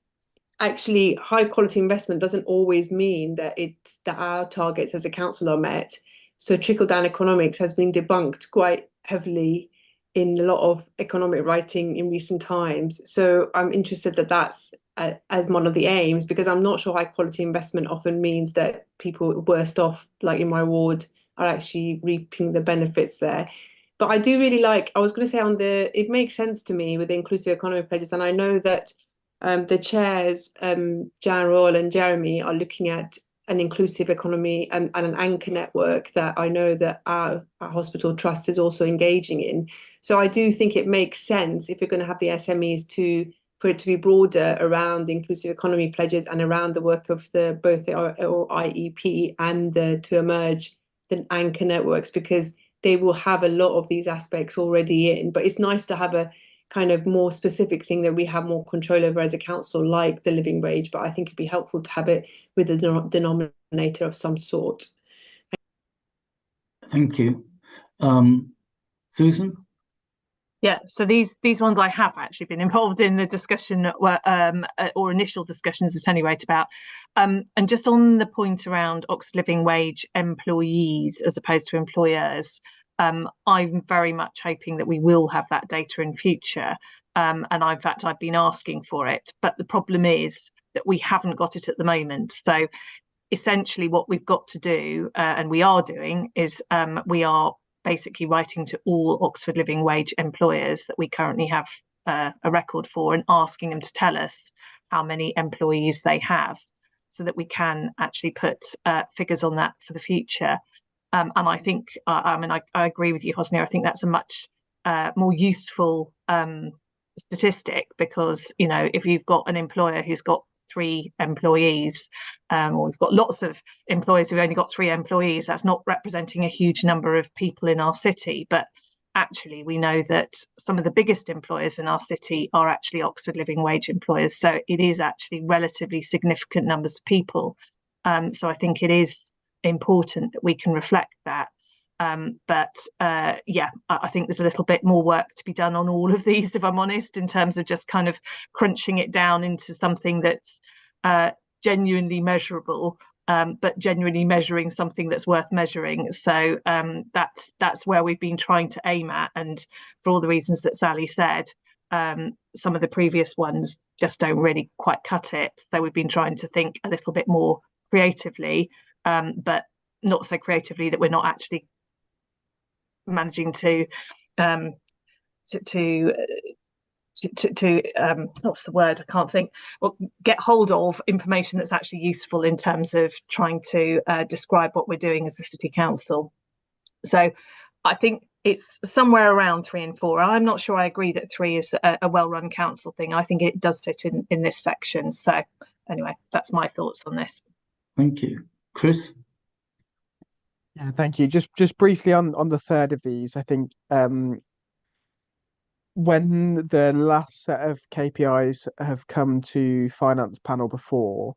Speaker 6: actually high quality investment doesn't always mean that our targets as a council are met. So trickle down economics has been debunked quite heavily in a lot of economic writing in recent times. So I'm interested that that's as one of the aims, because I'm not sure high quality investment often means that people worst off, like in my ward, are actually reaping the benefits there. But I do really like, I was going to say it makes sense to me with the inclusive economy pledges, and I know that the chairs, Jan Royal and Jeremy, are looking at an inclusive economy and an anchor network that I know that our hospital trust is also engaging in. So I do think it makes sense, if you're going to have the SMEs, for it to be broader around the inclusive economy pledges and around the work of both the IEP and to emerge the anchor networks, because they will have a lot of these aspects already in. But it's nice to have a kind of more specific thing that we have more control over as a council, like the living wage. But I think it'd be helpful to have it with a denominator of some sort.
Speaker 2: Thank you. Susan?
Speaker 11: Yeah, so these ones I have actually been involved in the discussion, or initial discussions at any rate, about. And just on the point around Oxford Living Wage employees as opposed to employers, I'm very much hoping that we will have that data in future. And in fact, I've been asking for it. But the problem is that we haven't got it at the moment. So essentially what we've got to do, and we are doing, is we are basically writing to all Oxford Living Wage employers that we currently have a record for, and asking them to tell us how many employees they have, so that we can actually put figures on that for the future. And I think, I agree with you, Hosnia. I think that's a much more useful statistic, because, if you've got an employer who's got 3 employees, or we've got lots of employers who've only got 3 employees, that's not representing a huge number of people in our city. But actually, we know that some of the biggest employers in our city are actually Oxford Living Wage employers. So it is actually relatively significant numbers of people. So I think it is important that we can reflect that. Yeah, I think there's a little bit more work to be done on all of these, if I'm honest, in terms of just kind of crunching it down into something that's genuinely measurable, but genuinely measuring something that's worth measuring. So that's where we've been trying to aim at. And for all the reasons that Sally said, some of the previous ones just don't really quite cut it. So we've been trying to think a little bit more creatively, but not so creatively that we're not actually managing to what's the word, I can't think, well, get hold of information that's actually useful in terms of trying to describe what we're doing as a city council. So I think it's somewhere around 3 and 4. I'm not sure I agree that 3 is a well-run council thing. I think it does sit in this section. So anyway, that's my thoughts on this.
Speaker 2: Thank you. Chris?
Speaker 12: Yeah, thank you. Just briefly on the third of these, I think when the last set of KPIs have come to finance panel before,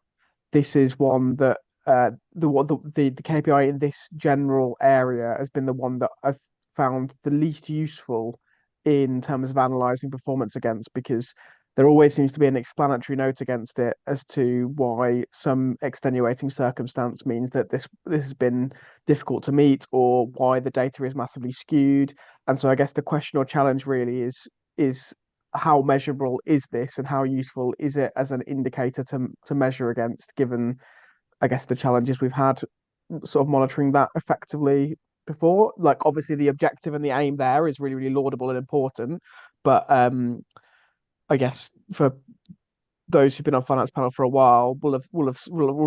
Speaker 12: this is one that the KPI in this general area has been the one that I've found the least useful in terms of analysing performance against, because there always seems to be an explanatory note against it as to why some extenuating circumstance means that this has been difficult to meet, or why the data is massively skewed. And so I guess the question or challenge really is how measurable is this and how useful is it as an indicator to measure against, given, I guess, the challenges we've had sort of monitoring that effectively before. Like, obviously the objective and the aim there is really, really laudable and important, but I guess for those who've been on Finance Panel for a while will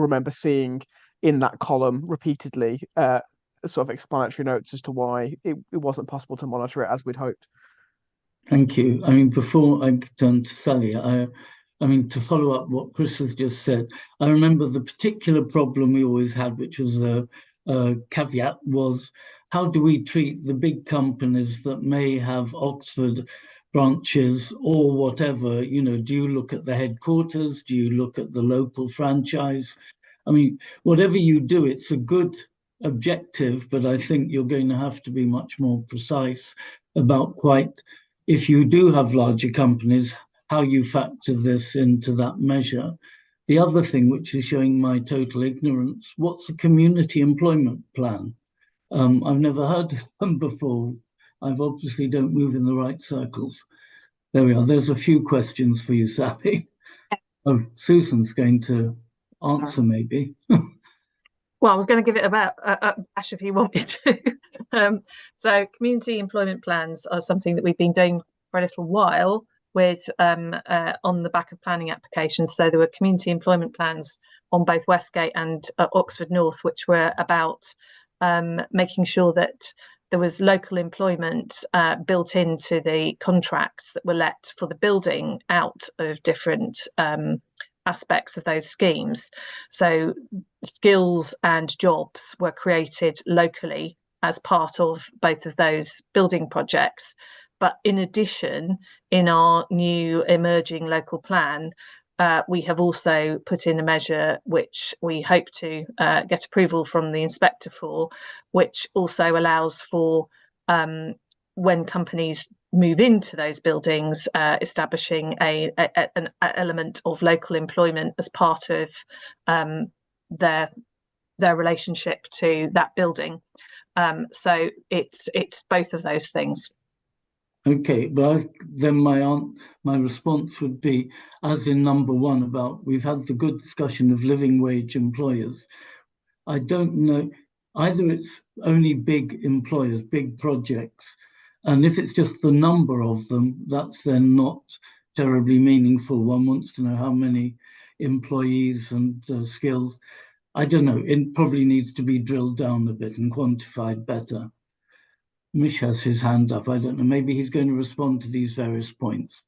Speaker 12: remember seeing in that column repeatedly sort of explanatory notes as to why it wasn't possible to monitor it as we'd hoped.
Speaker 2: Thank you. I mean, before I turn to Sally, I mean, to follow up what Chris has just said, I remember the particular problem we always had, which was a caveat, was how do we treat the big companies that may have Oxford branches or whatever? You know, do you look at the headquarters? Do you look at the local franchise? I mean, whatever you do, it's a good objective, but I think you're going to have to be much more precise about if you do have larger companies, how you factor this into that measure. The other thing, which is showing my total ignorance, what's a community employment plan? I've never heard of them before. I've obviously don't move in the right circles. There we are. There's a few questions for you, Sally. Oh, Susan's going to answer, maybe.
Speaker 11: Well, I was going to give it a bash if you want me to. So community employment plans are something that we've been doing for a little while with on the back of planning applications. So there were community employment plans on both Westgate and Oxford North, which were about making sure that there was local employment built into the contracts that were let for the building out of different aspects of those schemes. So skills and jobs were created locally as part of both of those building projects. But in addition, in our new emerging local plan, we have also put in a measure which we hope to get approval from the inspector for, which also allows for when companies move into those buildings, establishing an element of local employment as part of their relationship to that building. So it's both of those things.
Speaker 2: Okay, but then my response would be, as in number one, about we've had the good discussion of living wage employers. I don't know, either it's only big employers, big projects, and if it's just the number of them, that's then not terribly meaningful. One wants to know how many employees and skills. I don't know, it probably needs to be drilled down a bit and quantified better. Mish has his hand up. I don't know, maybe he's going to respond to these various points.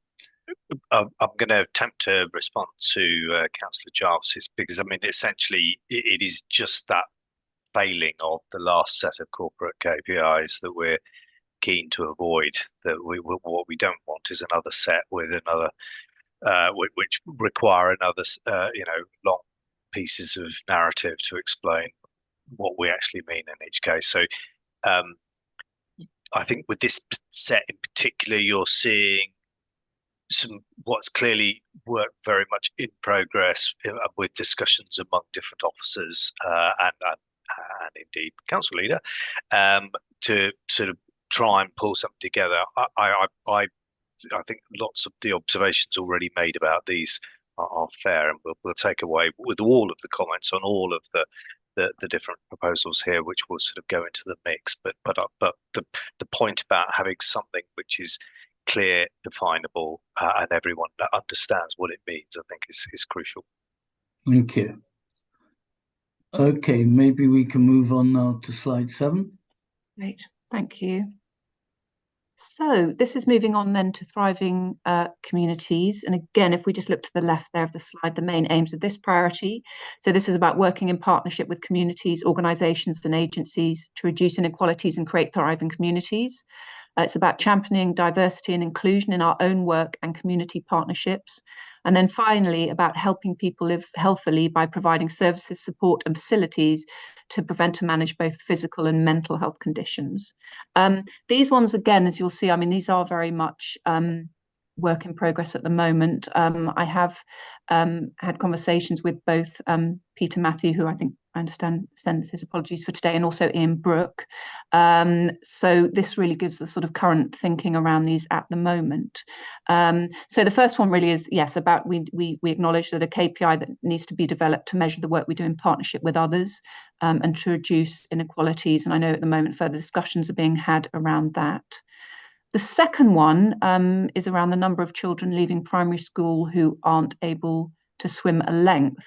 Speaker 9: I'm going to attempt to respond to Councillor Jarvis's, because I mean, essentially, it is just that failing of the last set of corporate KPIs that we're keen to avoid. That what we don't want is another set with another, which require another, long pieces of narrative to explain what we actually mean in each case. So, I think with this set in particular, you're seeing what's clearly work very much in progress with discussions among different officers and indeed council leader to sort of try and pull something together. I think lots of the observations already made about these are fair, and we'll take away with all of the comments on all of the different proposals here, which will sort of go into the mix. But the point about having something which is clear, definable, and everyone understands what it means, I think is crucial.
Speaker 2: Thank you. Okay, maybe we can move on now to slide 7.
Speaker 10: Great, thank you. So this is moving on then to thriving communities. And again, if we just look to the left there of the slide, the main aims of this priority. So this is about working in partnership with communities, organisations and agencies to reduce inequalities and create thriving communities. It's about championing diversity and inclusion in our own work and community partnerships. And then finally, about helping people live healthily by providing services, support and facilities to prevent and manage both physical and mental health conditions. These ones, again, as you'll see, I mean, these are very much work in progress at the moment. I have had conversations with both Peter Matthew, who I think I understand sends his apologies for today, and also Ian Brooke. So this really gives the sort of current thinking around these at the moment. So the first one really is, yes, about we acknowledge that a KPI that needs to be developed to measure the work we do in partnership with others, and to reduce inequalities. And I know at the moment further discussions are being had around that. The second one is around the number of children leaving primary school who aren't able to swim a length.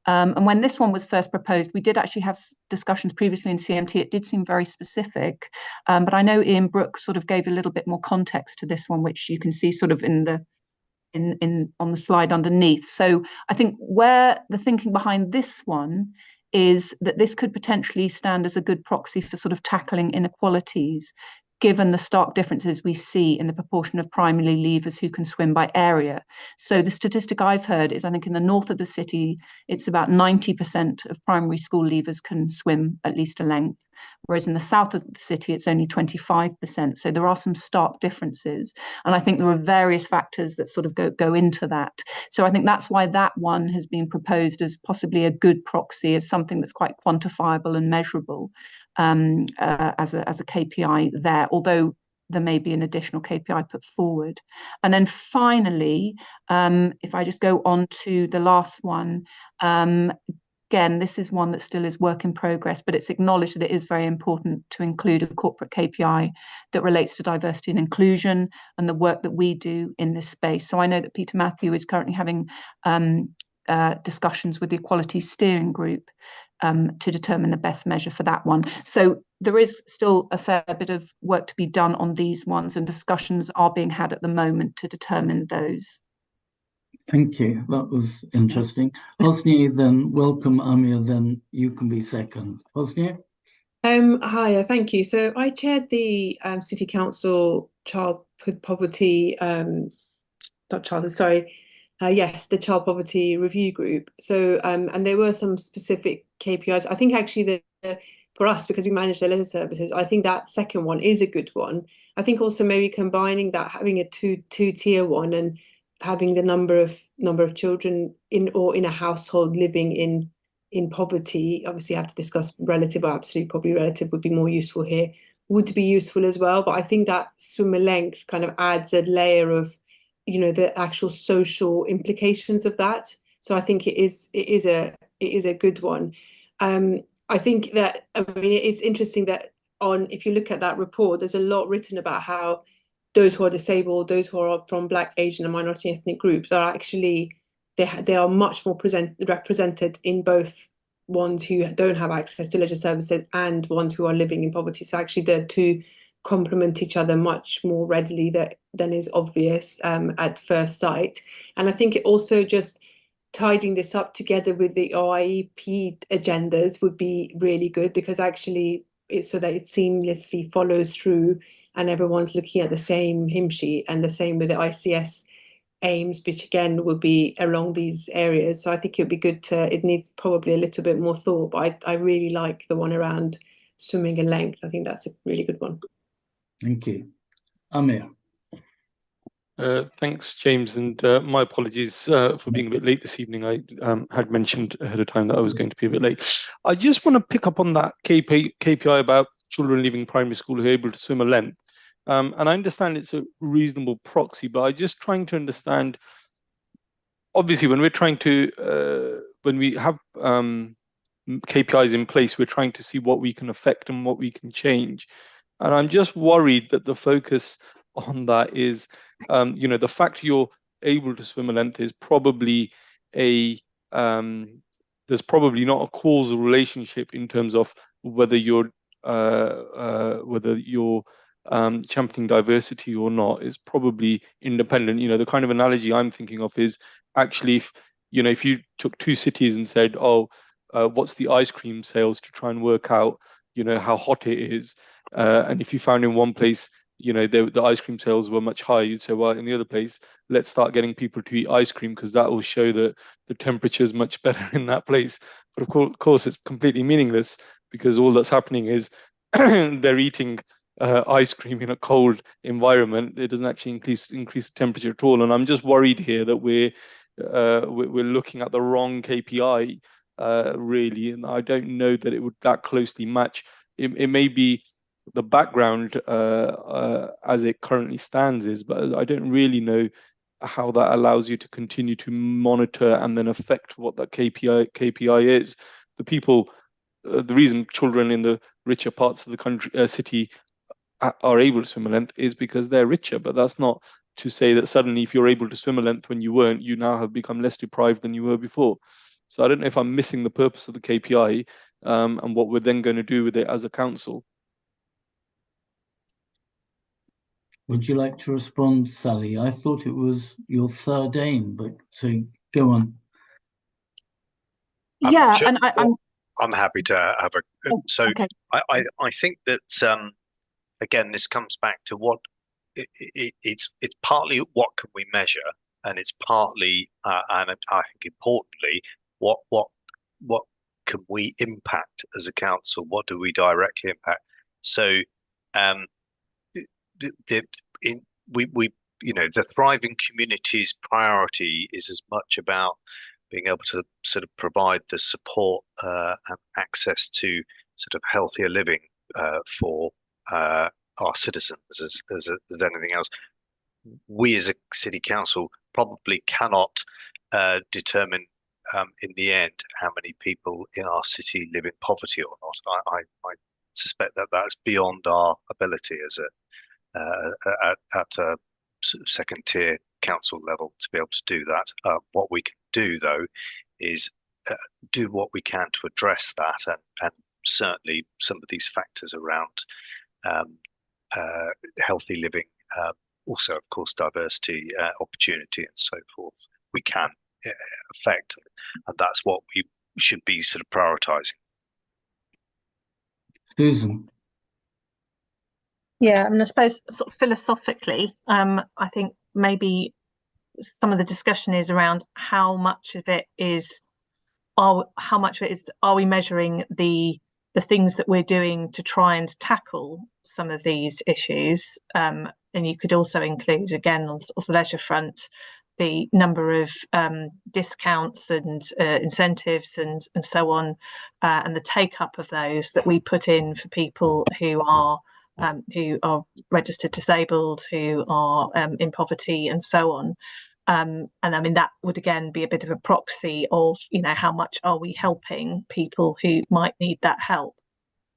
Speaker 10: And when this one was first proposed, we did actually have discussions previously in CMT. It did seem very specific, but I know Ian Brooke sort of gave a little bit more context to this one, which you can see sort of in the on the slide underneath. So I think where the thinking behind this one is that this could potentially stand as a good proxy for sort of tackling inequalities, given the stark differences we see in the proportion of primary leavers who can swim by area. So the statistic I've heard is, I think in the north of the city, it's about 90% of primary school leavers can swim at least a length, whereas in the south of the city, it's only 25%. So there are some stark differences. And I think there are various factors that sort of go into that. So I think that's why that one has been proposed as possibly a good proxy, as something that's quite quantifiable and measurable. As a KPI there, although there may be an additional KPI put forward. And then finally, if I just go on to the last one, again, this is one that still is work in progress, but it's acknowledged that it is very important to include a corporate KPI that relates to diversity and inclusion and the work that we do in this space. So I know that Peter Matthew is currently having discussions with the Equality Steering Group to determine the best measure for that one. So there is still a fair bit of work to be done on these ones, and discussions are being had at the moment to determine those.
Speaker 2: Thank you. That was interesting. Hosni, then welcome, Amir, then you can be second. Hosni?
Speaker 6: Hi, thank you. So I chaired the City Council Childhood Poverty, yes, the Child Poverty Review Group. So, and there were some specific KPIs. I think actually for us, because we manage the leisure services, I think that second one is a good one. I think also maybe combining that, having a two-tier one, and having the number of children in a household living in poverty. Obviously, I have to discuss relative or absolute. Probably relative would be more useful here. Would be useful as well. But I think that swimmer length kind of adds a layer of, the actual social implications of that. So I think it is a good one. I think that, it's interesting that if you look at that report, there's a lot written about how those who are disabled, those who are from Black, Asian and minority ethnic groups are actually, they are much more represented in both ones who don't have access to leisure services and ones who are living in poverty. So actually the two complement each other much more readily than is obvious at first sight. And I think it also just tidying this up together with the OIEP agendas would be really good, because actually it's so that it seamlessly follows through and everyone's looking at the same hymn sheet, and the same with the ICS aims, which again would be along these areas. So I think it would be good it needs probably a little bit more thought, but I really like the one around swimming and length. I think that's a really good one.
Speaker 2: Thank you. Amir.
Speaker 13: Thanks, James, and my apologies for being a bit late this evening. I had mentioned ahead of time that I was going to be a bit late. I just want to pick up on that KPI about children leaving primary school who are able to swim a length. And I understand it's a reasonable proxy, but I'm just trying to understand, obviously, when we're trying to, when we have KPIs in place, we're trying to see what we can affect and what we can change. And I'm just worried that the focus on that is, the fact you're able to swim a length is probably there's probably not a causal relationship in terms of whether you're championing diversity or not. Is probably independent. The kind of analogy I'm thinking of is actually, if you took two cities and said, what's the ice cream sales, to try and work out, how hot it is, and if you found in one place, the ice cream sales were much higher, you'd say, well, in the other place, let's start getting people to eat ice cream, because that will show that the temperature is much better in that place. But of course, it's completely meaningless, because all that's happening is they're eating ice cream in a cold environment. It doesn't actually increase the temperature at all. And I'm just worried here that we're looking at the wrong KPI really, and I don't know that it would that closely match. It may be the background as it currently stands is, but I don't really know how that allows you to continue to monitor and then affect what that KPI is. The people, the reason children in the richer parts of the country, city, are able to swim a length is because they're richer, but that's not to say that suddenly if you're able to swim a length when you weren't, you now have become less deprived than you were before. So I don't know if I'm missing the purpose of the KPI and what we're then going to do with it as a council.
Speaker 2: Would you like to respond, Sally? I thought it was your third aim, but so go on.
Speaker 10: Yeah, and
Speaker 9: I'm happy to have a. So okay. I think that again, this comes back to what it's partly what can we measure, and it's partly and I think importantly what can we impact as a council? What do we directly impact? So we the thriving communities priority is as much about being able to sort of provide the support and access to sort of healthier living for our citizens as anything else. We as a city council probably cannot determine in the end how many people in our city live in poverty or not. I suspect that that's beyond our ability as at a second tier council level to be able to do that. What we can do though is do what we can to address that, and certainly some of these factors around healthy living, also of course diversity, opportunity and so forth, we can affect, and that's what we should be sort of prioritizing.
Speaker 2: Susan.
Speaker 11: Yeah, I mean, I suppose sort of philosophically, I think maybe some of the discussion is around how much of it is are we measuring the things that we're doing to try and tackle some of these issues, and you could also include again on sort of the leisure front the number of discounts and incentives and so on, and the take up of those that we put in for people who are registered disabled, who are in poverty and so on. And I mean, that would again be a bit of a proxy of, how much are we helping people who might need that help.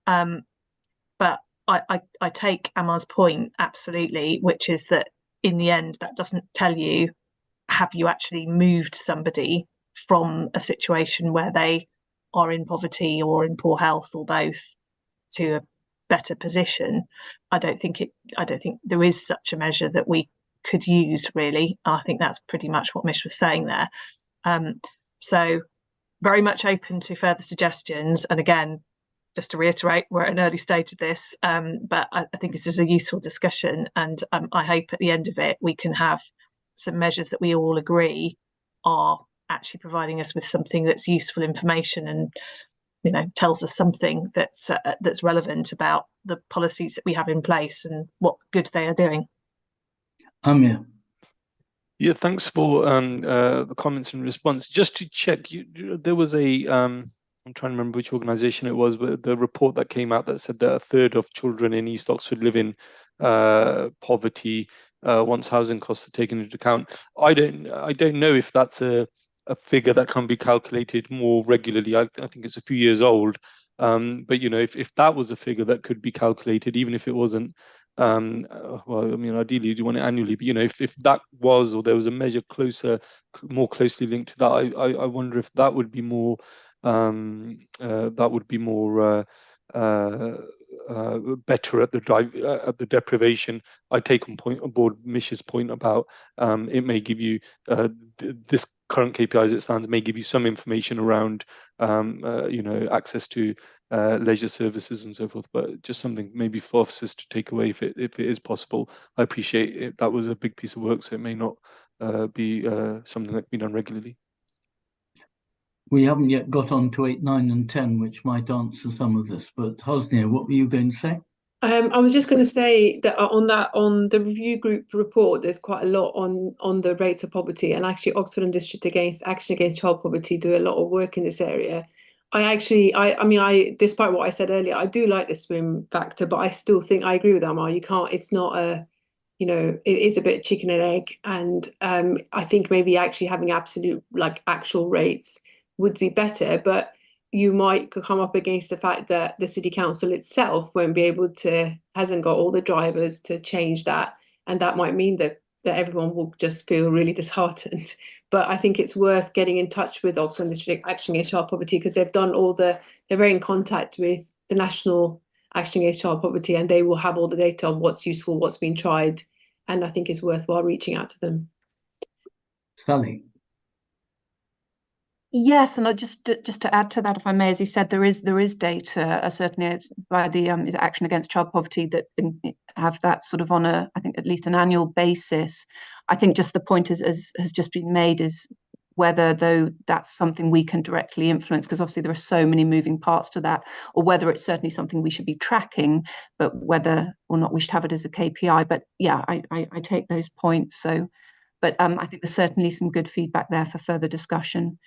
Speaker 11: But I take Amar's point absolutely, which is that in the end, that doesn't tell you, have you actually moved somebody from a situation where they are in poverty or in poor health or both to a better position. I don't think there is such a measure that we could use really. I think that's pretty much what Mish was saying there. So very much open to further suggestions, and again, just to reiterate, we're at an early stage of this, but I think this is a useful discussion, and I hope at the end of it we can have some measures that we all agree are actually providing us with something that's useful information and tells us something that's relevant about the policies that we have in place and what good they are doing.
Speaker 2: Amir.
Speaker 13: Yeah, thanks for the comments and response. Just to check, there was a I'm trying to remember which organisation it was, but the report that came out that said that a third of children in East Oxford live in poverty once housing costs are taken into account. I don't know if that's a figure that can be calculated more regularly. I think it's a few years old, but if that was a figure that could be calculated, even if it wasn't, well, I mean, ideally you want it annually, but if that was, or there was a measure more closely linked to that, I wonder if that would be more better at the deprivation. I take on board Mish's point about it may give you this current KPI as it stands may give you some information around access to leisure services and so forth, but just something maybe for officers to take away if it is possible. I appreciate it. That was a big piece of work, so it may not be something that can be done regularly.
Speaker 2: We haven't yet got on to 8, 9 and 10, which might answer some of this, but Hosnia, what were you going to say?
Speaker 6: I was just going to say that on the review group report, there's quite a lot on the rates of poverty, and actually Oxford and District Action Against Child Poverty do a lot of work in this area. I mean, despite what I said earlier, I do like the swim factor, but I still think I agree with Amar. You can't. It's not a, you know, it is a bit chicken and egg, and I think maybe actually having absolute actual rates would be better, but you might come up against the fact that the city council itself won't be able to, hasn't got all the drivers to change that, and that might mean that everyone will just feel really disheartened. But I think it's worth getting in touch with Oxford District Action Against Child Poverty, because they've done they're very in contact with the National Action Against Child Poverty, and they will have all the data on what's useful, what's been tried, and I think it's worthwhile reaching out to them.
Speaker 2: Sally.
Speaker 10: Yes, and just to add to that, if I may, as you said, there is data, certainly by the Action Against Child Poverty, that have that sort of on I think at least an annual basis. I think just the point has just been made is whether, though, that's something we can directly influence, because obviously there are so many moving parts to that, or whether it's certainly something we should be tracking, but whether or not we should have it as a KPI. But yeah, I take those points. So, but I think there's certainly some good feedback there for further discussion.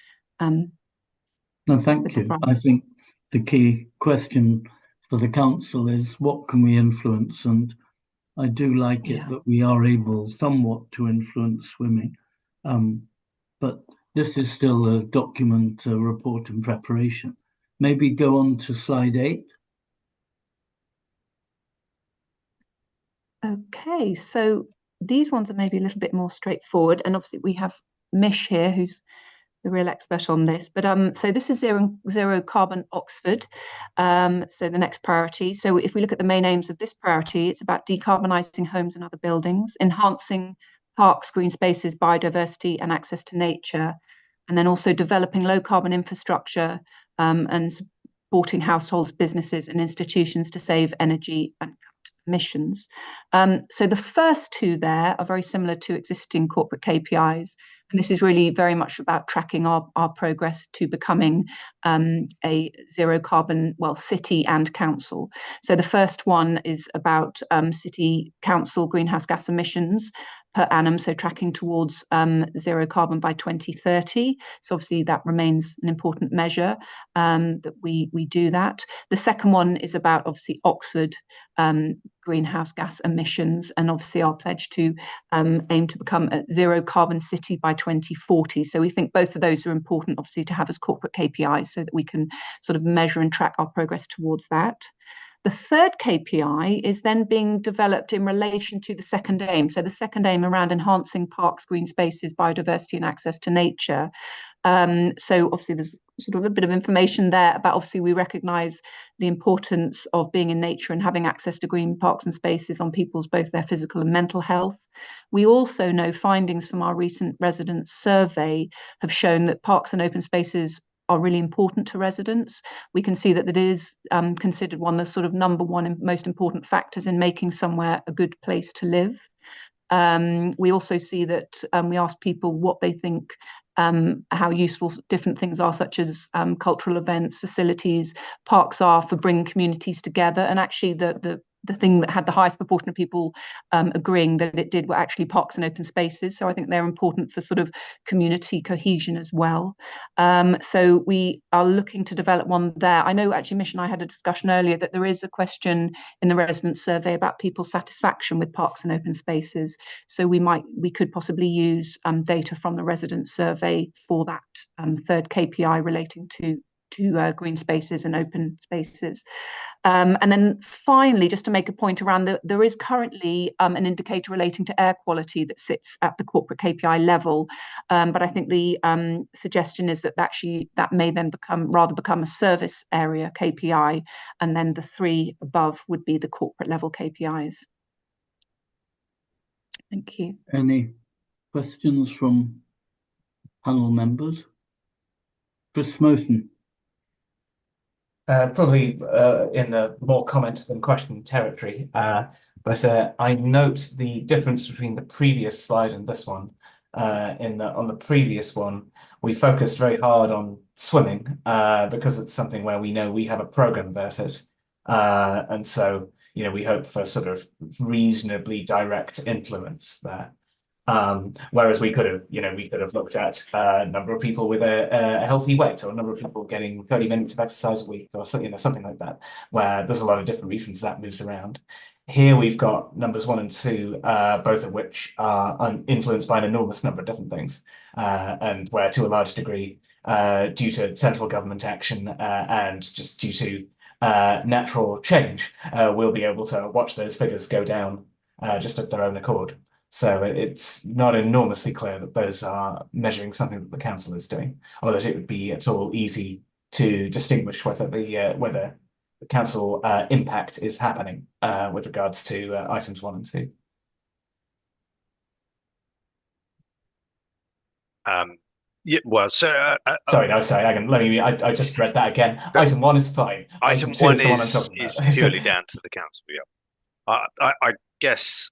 Speaker 2: No, thank you. I think the key question for the council is what can we influence, and I do like it that we are able somewhat to influence swimming, but this is still a document, a report in preparation. Maybe go on to slide 8.
Speaker 10: Okay, so these ones are maybe a little bit more straightforward, and obviously we have Mish here, who's the real expert on this. But so this is zero carbon Oxford, so the next priority. So if we look at the main aims of this priority, it's about decarbonising homes and other buildings, enhancing parks, green spaces, biodiversity and access to nature, and then also developing low carbon infrastructure and supporting households, businesses and institutions to save energy and cut emissions. So the first two there are very similar to existing corporate KPIs. And this is really very much about tracking our progress to becoming a zero carbon, city and council. So the first one is about city council greenhouse gas emissions per annum, so tracking towards zero carbon by 2030. So obviously that remains an important measure that we do that. The second one is about obviously Oxford greenhouse gas emissions, and obviously our pledge to aim to become a zero carbon city by 2040. So we think both of those are important obviously to have as corporate KPIs so that we can sort of measure and track our progress towards that. The third KPI is then being developed in relation to the second aim. So the second aim around enhancing parks, green spaces, biodiversity and access to nature. So obviously there's sort of a bit of information there about, obviously we recognise the importance of being in nature and having access to green parks and spaces on people's both their physical and mental health. We also know findings from our recent resident survey have shown that parks and open spaces are really important to residents. We can see that it is considered one of the sort of number one and most important factors in making somewhere a good place to live. We also see that we ask people what they think, how useful different things are, such as cultural events, facilities, parks are for bringing communities together. And actually the thing that had the highest proportion of people agreeing that it did were actually parks and open spaces. So I think they're important for sort of community cohesion as well. So we are looking to develop one there. I know actually Mish and I had a discussion earlier that there is a question in the resident survey about people's satisfaction with parks and open spaces. So we could possibly use data from the resident survey for that third KPI relating to green spaces and open spaces. And then finally, just to make a point around there is currently an indicator relating to air quality that sits at the corporate KPI level. But I think the suggestion is that actually that may then become a service area KPI, and then the 3 above would be the corporate level KPIs. Thank you.
Speaker 2: Any questions from panel members? Chris Smoten.
Speaker 7: Probably in the more comment than question territory, but I note the difference between the previous slide and this one. On the previous one, we focused very hard on swimming because it's something where we know we have a program about it, and so we hope for sort of reasonably direct influence there. Whereas we could have looked at a number of people with a healthy weight, or a number of people getting 30 minutes of exercise a week, or something like that, where there's a lot of different reasons that moves around. Here we've got numbers 1 and 2, both of which are influenced by an enormous number of different things, and where to a large degree, due to central government action and just due to natural change, we'll be able to watch those figures go down just of their own accord. So it's not enormously clear that those are measuring something that the council is doing, or that it would be at all easy to distinguish whether the council impact is happening with regards to items 1 and 2.
Speaker 9: Yeah, well, so
Speaker 7: sorry, I just read that again. Item 1 is fine.
Speaker 9: Item 1 is purely down to the council. Yeah, I guess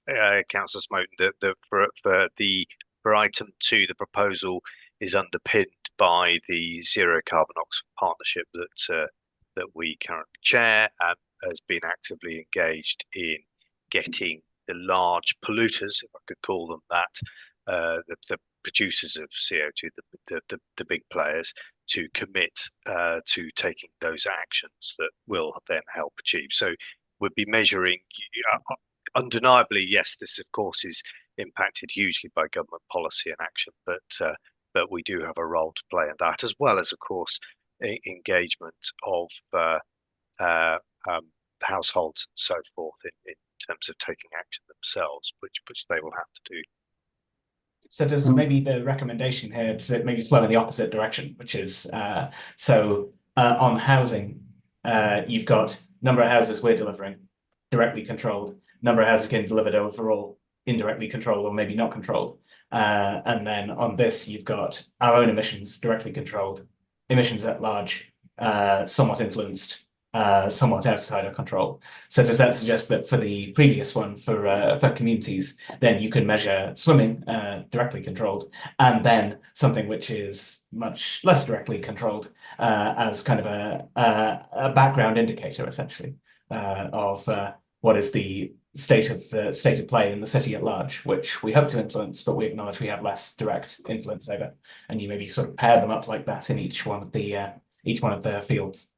Speaker 9: Councillor Smoten, that for item 2, the proposal is underpinned by the Zero Carbon Oxford Partnership that we currently chair, and has been actively engaged in getting the large polluters, if I could call them that, the producers of CO2, the big players, to commit to taking those actions that will then help achieve. So we'd be measuring, undeniably, yes, this of course is impacted hugely by government policy and action, but we do have a role to play in that, as well as, of course, engagement of households and so forth in terms of taking action themselves, which they will have to do.
Speaker 7: So does maybe the recommendation here to maybe flow in the opposite direction, which is on housing, you've got number of houses we're delivering, directly controlled, number of houses getting delivered overall, indirectly controlled or maybe not controlled. And then on this, you've got our own emissions directly controlled, emissions at large, somewhat influenced, somewhat outside of control. So does that suggest that for the previous one, for communities, then you can measure swimming directly controlled, and then something which is much less directly controlled as kind of a background indicator, essentially, of what is the state of play in the city at large, which we hope to influence, but we acknowledge we have less direct influence over, and you maybe sort of pair them up like that in each one of the fields.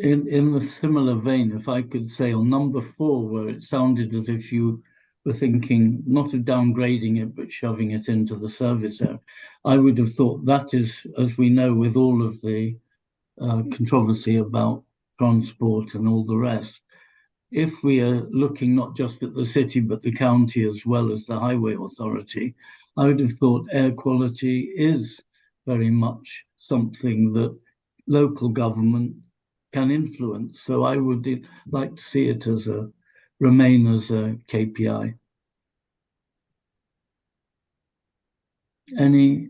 Speaker 2: In a similar vein, if I could say on number 4, where it sounded as if you were thinking not of downgrading it, but shoving it into the service area, I would have thought that is, as we know, with all of the controversy about transport and all the rest, if we are looking not just at the city, but the county as well as the highway authority, I would have thought air quality is very much something that local government can influence. So I would like to see it as remain as a KPI. Any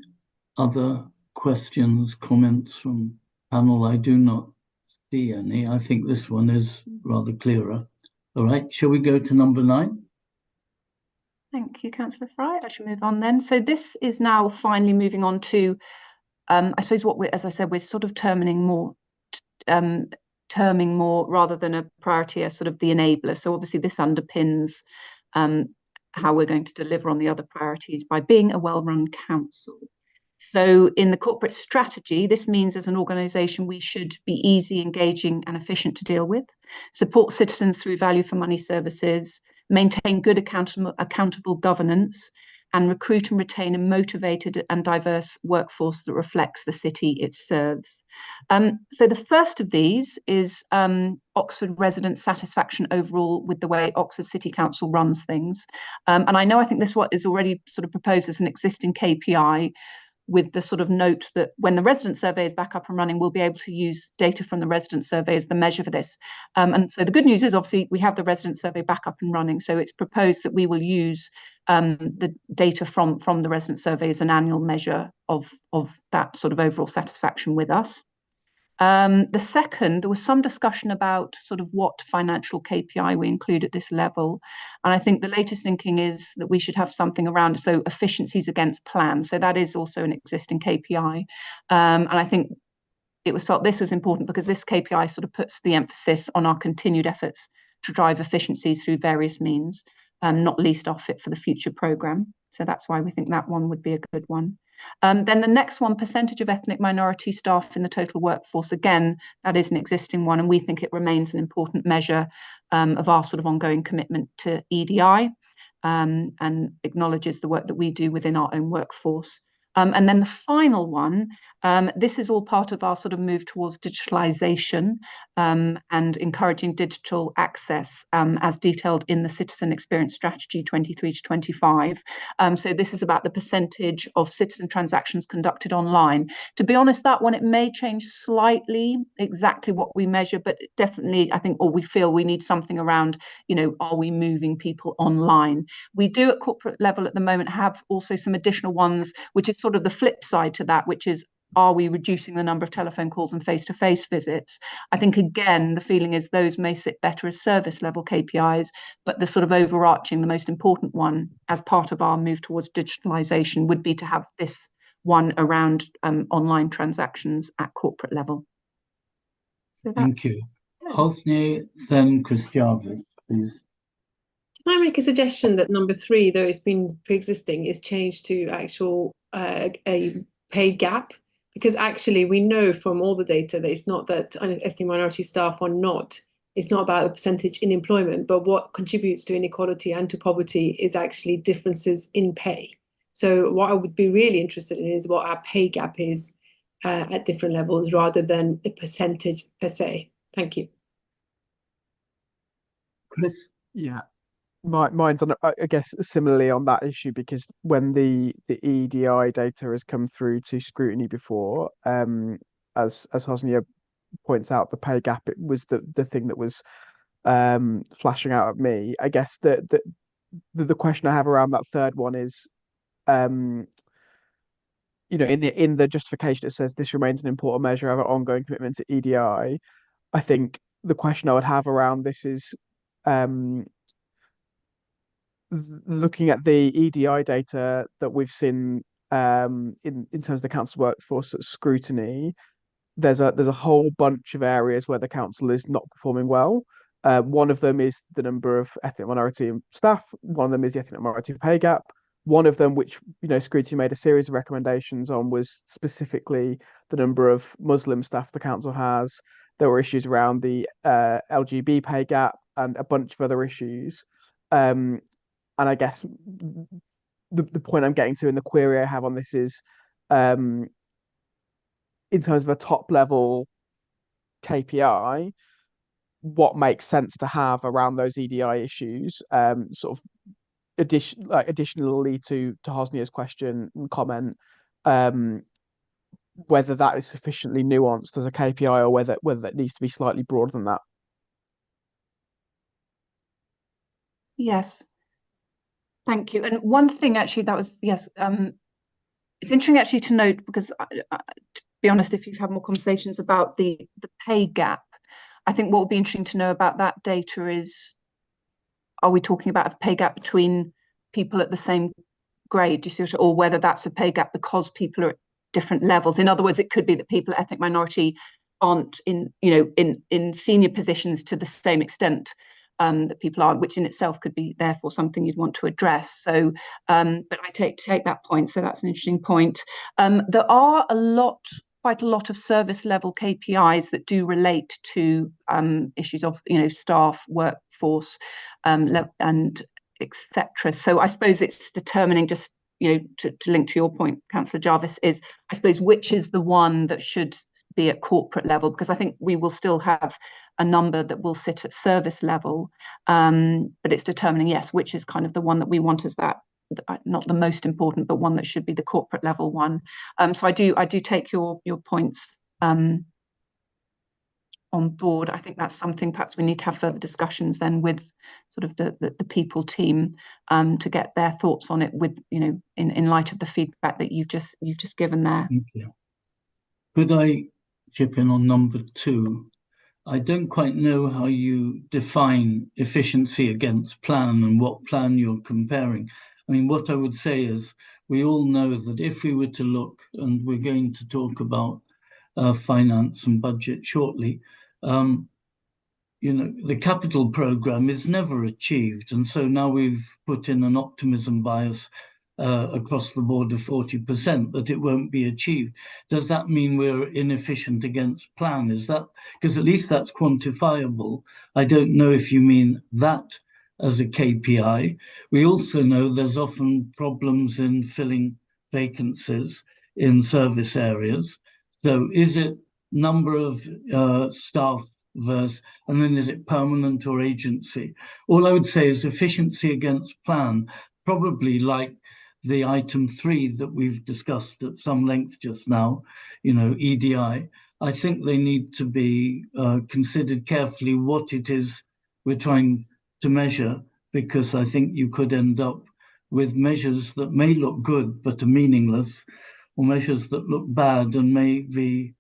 Speaker 2: other questions, comments from panel? I do not see any. I think this one is rather clearer. All right, shall we go to number 9?
Speaker 10: Thank you, Councillor Fry. I shall move on then. So this is now finally moving on to, I suppose what we're, as I said, we're sort of terming more rather than a priority as sort of the enabler. So obviously this underpins how we're going to deliver on the other priorities by being a well-run council. So in the corporate strategy, this means as an organisation, we should be easy, engaging and efficient to deal with, support citizens through value for money services, maintain good accountable governance, and recruit and retain a motivated and diverse workforce that reflects the city it serves. So the first of these is Oxford resident satisfaction overall with the way Oxford City Council runs things. And I think this is already sort of proposed as an existing KPI, with the sort of note that when the resident survey is back up and running, we'll be able to use data from the resident survey as the measure for this. And so the good news is obviously we have the resident survey back up and running. So it's proposed that we will use the data from the resident survey as an annual measure of that sort of overall satisfaction with us. The second, there was some discussion about sort of what financial KPI we include at this level. And I think the latest thinking is that we should have something around, so efficiencies against plan. So that is also an existing KPI. And I think it was felt this was important because this KPI sort of puts the emphasis on our continued efforts to drive efficiencies through various means, not least our Fit for the Future programme. So that's why we think that one would be a good one. Then the next one, percentage of ethnic minority staff in the total workforce. Again, that is an existing one, and we think it remains an important measure of our sort of ongoing commitment to EDI, and acknowledges the work that we do within our own workforce. And then the final one, this is all part of our sort of move towards digitalisation and encouraging digital access as detailed in the Citizen Experience Strategy 23 to 25. So this is about the percentage of citizen transactions conducted online. To be honest, that one, it may change slightly exactly what we measure, but definitely I think, or we feel we need something around, are we moving people online? We do at corporate level at the moment have also some additional ones, which is sort of the flip side to that, which is, are we reducing the number of telephone calls and face-to-face visits? I think, again, the feeling is those may sit better as service level KPIs, but the sort of overarching, the most important one as part of our move towards digitalisation would be to have this one around online transactions at corporate level. So that's,
Speaker 2: thank you. Hosni, then Chris Jarvis, please.
Speaker 6: Can I make a suggestion that number 3, though it's been pre-existing, is changed to actual a pay gap? Because actually we know from all the data that it's not that ethnic minority staff are not, it's not about the percentage in employment, but what contributes to inequality and to poverty is actually differences in pay. So what I would be really interested in is what our pay gap is at different levels rather than the percentage per se. Thank you.
Speaker 2: Chris?
Speaker 12: Yeah. Mine's on, I guess, similarly on that issue, because when the EDI data has come through to scrutiny before, as Hosnia points out, the pay gap, it was the thing that was flashing out at me. I guess the question I have around that third one is, in the justification it says this remains an important measure of our ongoing commitment to EDI. I think the question I would have around this is, looking at the EDI data that we've seen in terms of the council workforce scrutiny, there's a whole bunch of areas where the council is not performing well. One of them is the number of ethnic minority staff. One of them is the ethnic minority pay gap. One of them, which scrutiny made a series of recommendations on, was specifically the number of Muslim staff the council has. There were issues around the LGB pay gap and a bunch of other issues. And I guess the point I'm getting to, and the query I have on this is, in terms of a top level KPI, what makes sense to have around those EDI issues, sort of additionally to Hosnia's question and comment, whether that is sufficiently nuanced as a KPI or whether that needs to be slightly broader than that.
Speaker 10: Yes. Thank you. And one thing actually that was, yes, it's interesting actually to note, because to be honest, if you've had more conversations about the pay gap, I think what would be interesting to know about that data is, are we talking about a pay gap between people at the same grade, do you see what, or whether that's a pay gap because people are at different levels? In other words, it could be that people ethnic minority aren't in senior positions to the same extent that people are, which in itself could be therefore something you'd want to address. So, but I take that point. So that's an interesting point. There are quite a lot of service level KPIs that do relate to issues of staff, workforce, and etc. So I suppose it's determining, just to link to your point, Councillor Jarvis, is I suppose which is the one that should be at corporate level, because I think we will still have a number that will sit at service level, but it's determining, yes, which is kind of the one that we want as that, not the most important, but one that should be the corporate level one. So I do take your points on board. I think that's something perhaps we need to have further discussions then with sort of the people team to get their thoughts on it, with in light of the feedback that you've just given there.
Speaker 2: Thank you. Could I chip in on number 2? I don't quite know how you define efficiency against plan and what plan you're comparing. I mean, what I would say is, we all know that if we were to look, and we're going to talk about finance and budget shortly. You know, the capital programme is never achieved, and so now we've put in an optimism bias across the board of 40% that it won't be achieved. Does that mean we're inefficient against plan? Is that, because at least that's quantifiable. I don't know if you mean that as a KPI. We also know there's often problems in filling vacancies in service areas. So is it number of staff versus, and then is it permanent or agency? All I would say is efficiency against plan, probably like the item 3 that we've discussed at some length just now, you know, EDI. I think they need to be considered carefully what it is we're trying to measure, because I think you could end up with measures that may look good but are meaningless, or measures that look bad and may be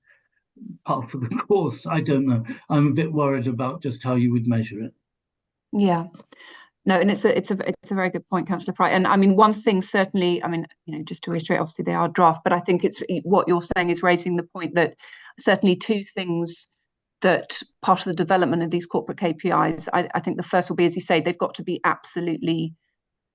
Speaker 2: part of the course. I don't know. I'm a bit worried about just how you would measure it.
Speaker 10: Yeah. No, and it's a very good point, Councillor Pryce. And I mean, one thing certainly, I mean, you know, just to reiterate, obviously they are draft, but I think it's what you're saying is raising the point that certainly 2 things that part of the development of these corporate KPIs, I think the first will be, as you say, they've got to be absolutely,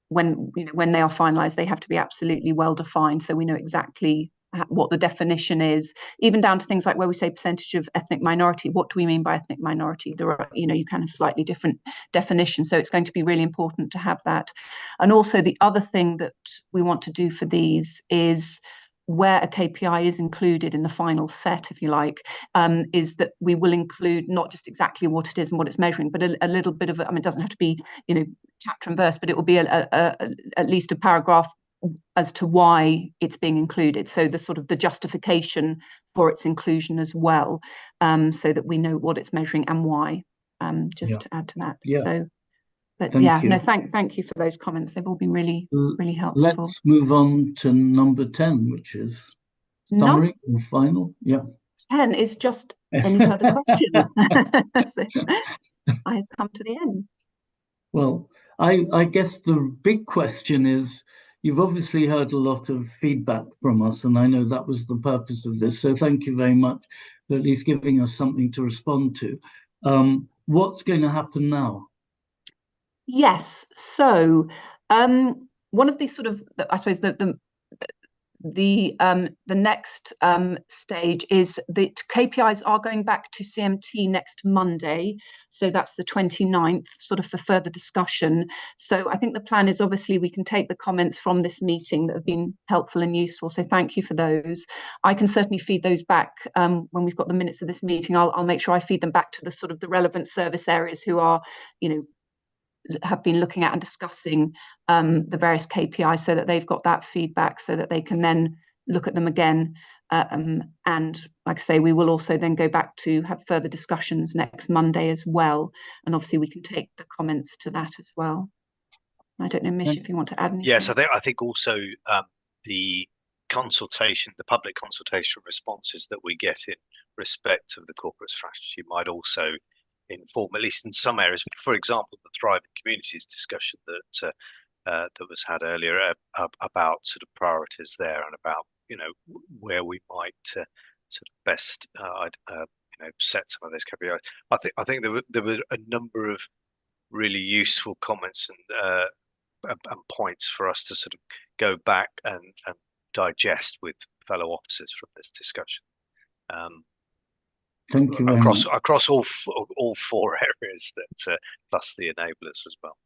Speaker 10: when they are finalised, they have to be absolutely well defined, so we know exactly what the definition is, even down to things like where we say percentage of ethnic minority. What do we mean by ethnic minority? There are, you know, you can have slightly different definitions, so it's going to be really important to have that. And also the other thing that we want to do for these is, where a KPI is included in the final set, if you like, is that we will include not just exactly what it is and what it's measuring, but a little bit of, I mean, it doesn't have to be, you know, chapter and verse, but it will be at least a paragraph as to why it's being included. So the sort of the justification for its inclusion as well, so that we know what it's measuring and why, just to add to that.
Speaker 2: Yeah.
Speaker 10: So, but
Speaker 2: Thank
Speaker 10: yeah,
Speaker 2: you.
Speaker 10: no, thank you for those comments. They've all been really, really helpful.
Speaker 2: Let's move on to number 10, which is summary and final. Yeah.
Speaker 10: 10 is just any further questions. So I've come to the end.
Speaker 2: Well, I guess the big question is, you've obviously heard a lot of feedback from us, and I know that was the purpose of this. So thank you very much for at least giving us something to respond to. What's going to happen now?
Speaker 10: Yes. So one of these sort of, I suppose, the next stage is that KPIs are going back to CMT next Monday, so that's the 29th, sort of for further discussion. So I think the plan is, obviously we can take the comments from this meeting that have been helpful and useful, so thank you for those. I can certainly feed those back when we've got the minutes of this meeting. I'll make sure I feed them back to the sort of the relevant service areas who are, you know, have been looking at and discussing the various KPIs, so that they've got that feedback, so that they can then look at them again. And like I say, we will also then go back to have further discussions next Monday as well. And obviously we can take the comments to that as well. I don't know, Mish, if you want to add anything.
Speaker 9: Yes, I think also the consultation, the public consultation responses that we get in respect of the corporate strategy might also inform, at least in some areas. For example, the Thriving Communities discussion that that was had earlier about sort of priorities there, and about, you know, where we might sort of best set some of those KPIs. I think there were a number of really useful comments and points for us to sort of go back and digest with fellow officers from this discussion.
Speaker 2: Thank you very much.
Speaker 9: Across all 4 areas, that plus the enablers as well.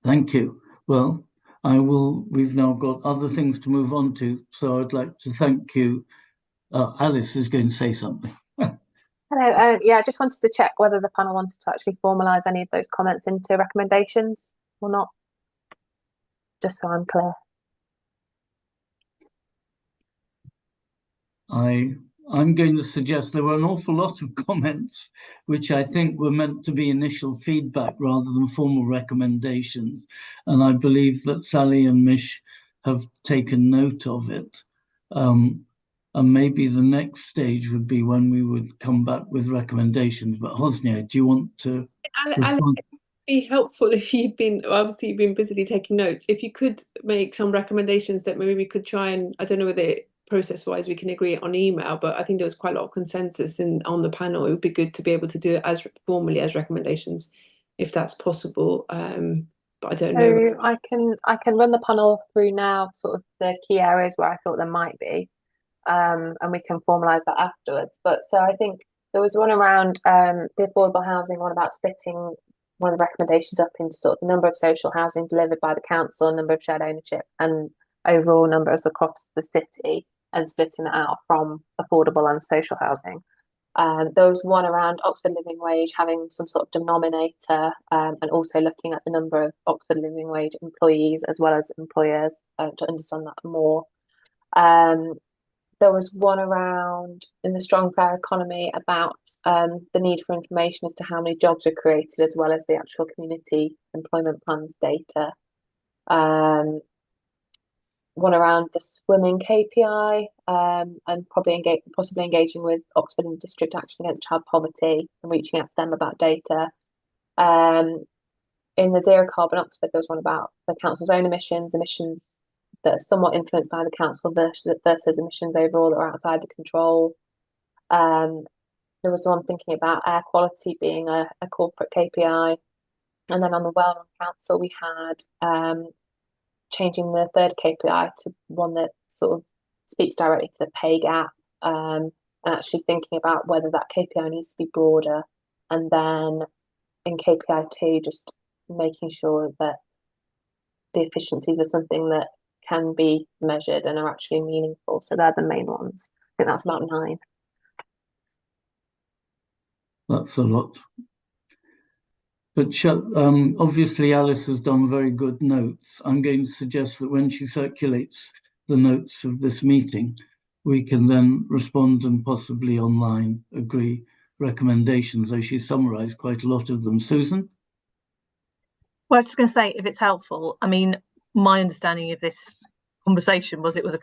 Speaker 2: Thank you. Well, we've now got other things to move on to, so I'd like to thank you. Alice is going to say something.
Speaker 1: Hello. Yeah, I just wanted to check whether the panel wanted to actually formalise any of those comments into recommendations or not, just so I'm clear.
Speaker 2: I'm going to suggest there were an awful lot of comments which I think were meant to be initial feedback rather than formal recommendations, and I believe that Sally and Mish have taken note of it. And maybe the next stage would be when we would come back with recommendations. But Hosnia, do you want to respond?
Speaker 6: It'd be helpful if you've been busily taking notes. If you could make some recommendations that maybe we could try and, I don't know whether process-wise we can agree it on email, but I think there was quite a lot of consensus on the panel. It would be good to be able to do it as formally as recommendations, if that's possible. But I don't know.
Speaker 1: I can run the panel through now, sort of the key areas where I thought there might be, and we can formalise that afterwards. But so I think there was one around the affordable housing, one about splitting one of the recommendations up into sort of the number of social housing delivered by the council, number of shared ownership, and overall numbers across the city, and splitting that out from affordable and social housing. There was one around Oxford Living Wage having some sort of denominator, and also looking at the number of Oxford Living Wage employees as well as employers to understand that more. There was one around in the strong fair economy about the need for information as to how many jobs were created, as well as the actual community employment plans data. One around the swimming KPI, and possibly engaging with Oxford and District Action Against Child Poverty and reaching out to them about data. In the Zero Carbon Oxford, there was one about the council's own emissions that are somewhat influenced by the council versus emissions overall that are outside the control. There was one thinking about air quality being a corporate KPI. And then on the Wellrun Council, we had changing the third KPI to one that sort of speaks directly to the pay gap, and actually thinking about whether that KPI needs to be broader. And then in KPI 2, just making sure that the efficiencies are something that can be measured and are actually meaningful. So they're the main ones. I think that's about 9.
Speaker 2: That's a lot. But obviously Alice has done very good notes. I'm going to suggest that when she circulates the notes of this meeting, we can then respond and possibly online agree recommendations, though she summarised quite a lot of them. Susan?
Speaker 11: Well, I was just going to say, if it's helpful, I mean, my understanding of this conversation was it was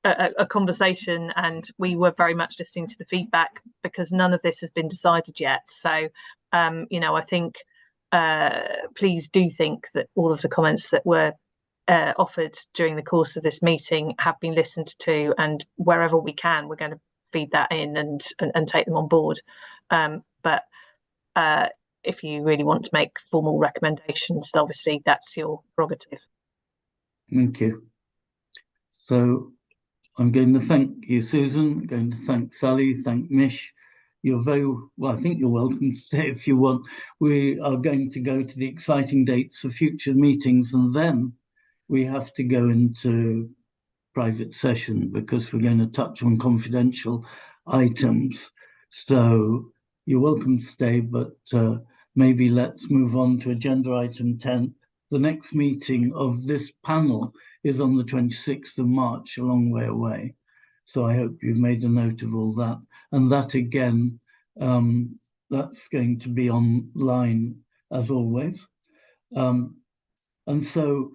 Speaker 11: a conversation, and we were very much listening to the feedback because none of this has been decided yet. So, I think please do think that all of the comments that were offered during the course of this meeting have been listened to, and wherever we can, we're going to feed that in and take them on board. But if you really want to make formal recommendations, obviously that's your prerogative.
Speaker 2: Thank you. So I'm going to thank you, Susan. I'm going to thank Sally, thank Mish. You're very well, I think you're welcome to stay if you want. We are going to go to the exciting dates of future meetings, and then we have to go into private session because we're going to touch on confidential items. So you're welcome to stay, but maybe let's move on to agenda item 10. The next meeting of this panel is on the 26th of March, a long way away. So I hope you've made a note of all that. And that again, that's going to be online as always. And so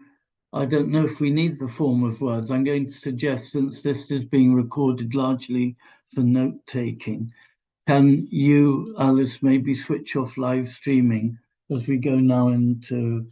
Speaker 2: I don't know if we need the form of words. I'm going to suggest, since this is being recorded largely for note taking, can you, Alice, maybe switch off live streaming as we go now into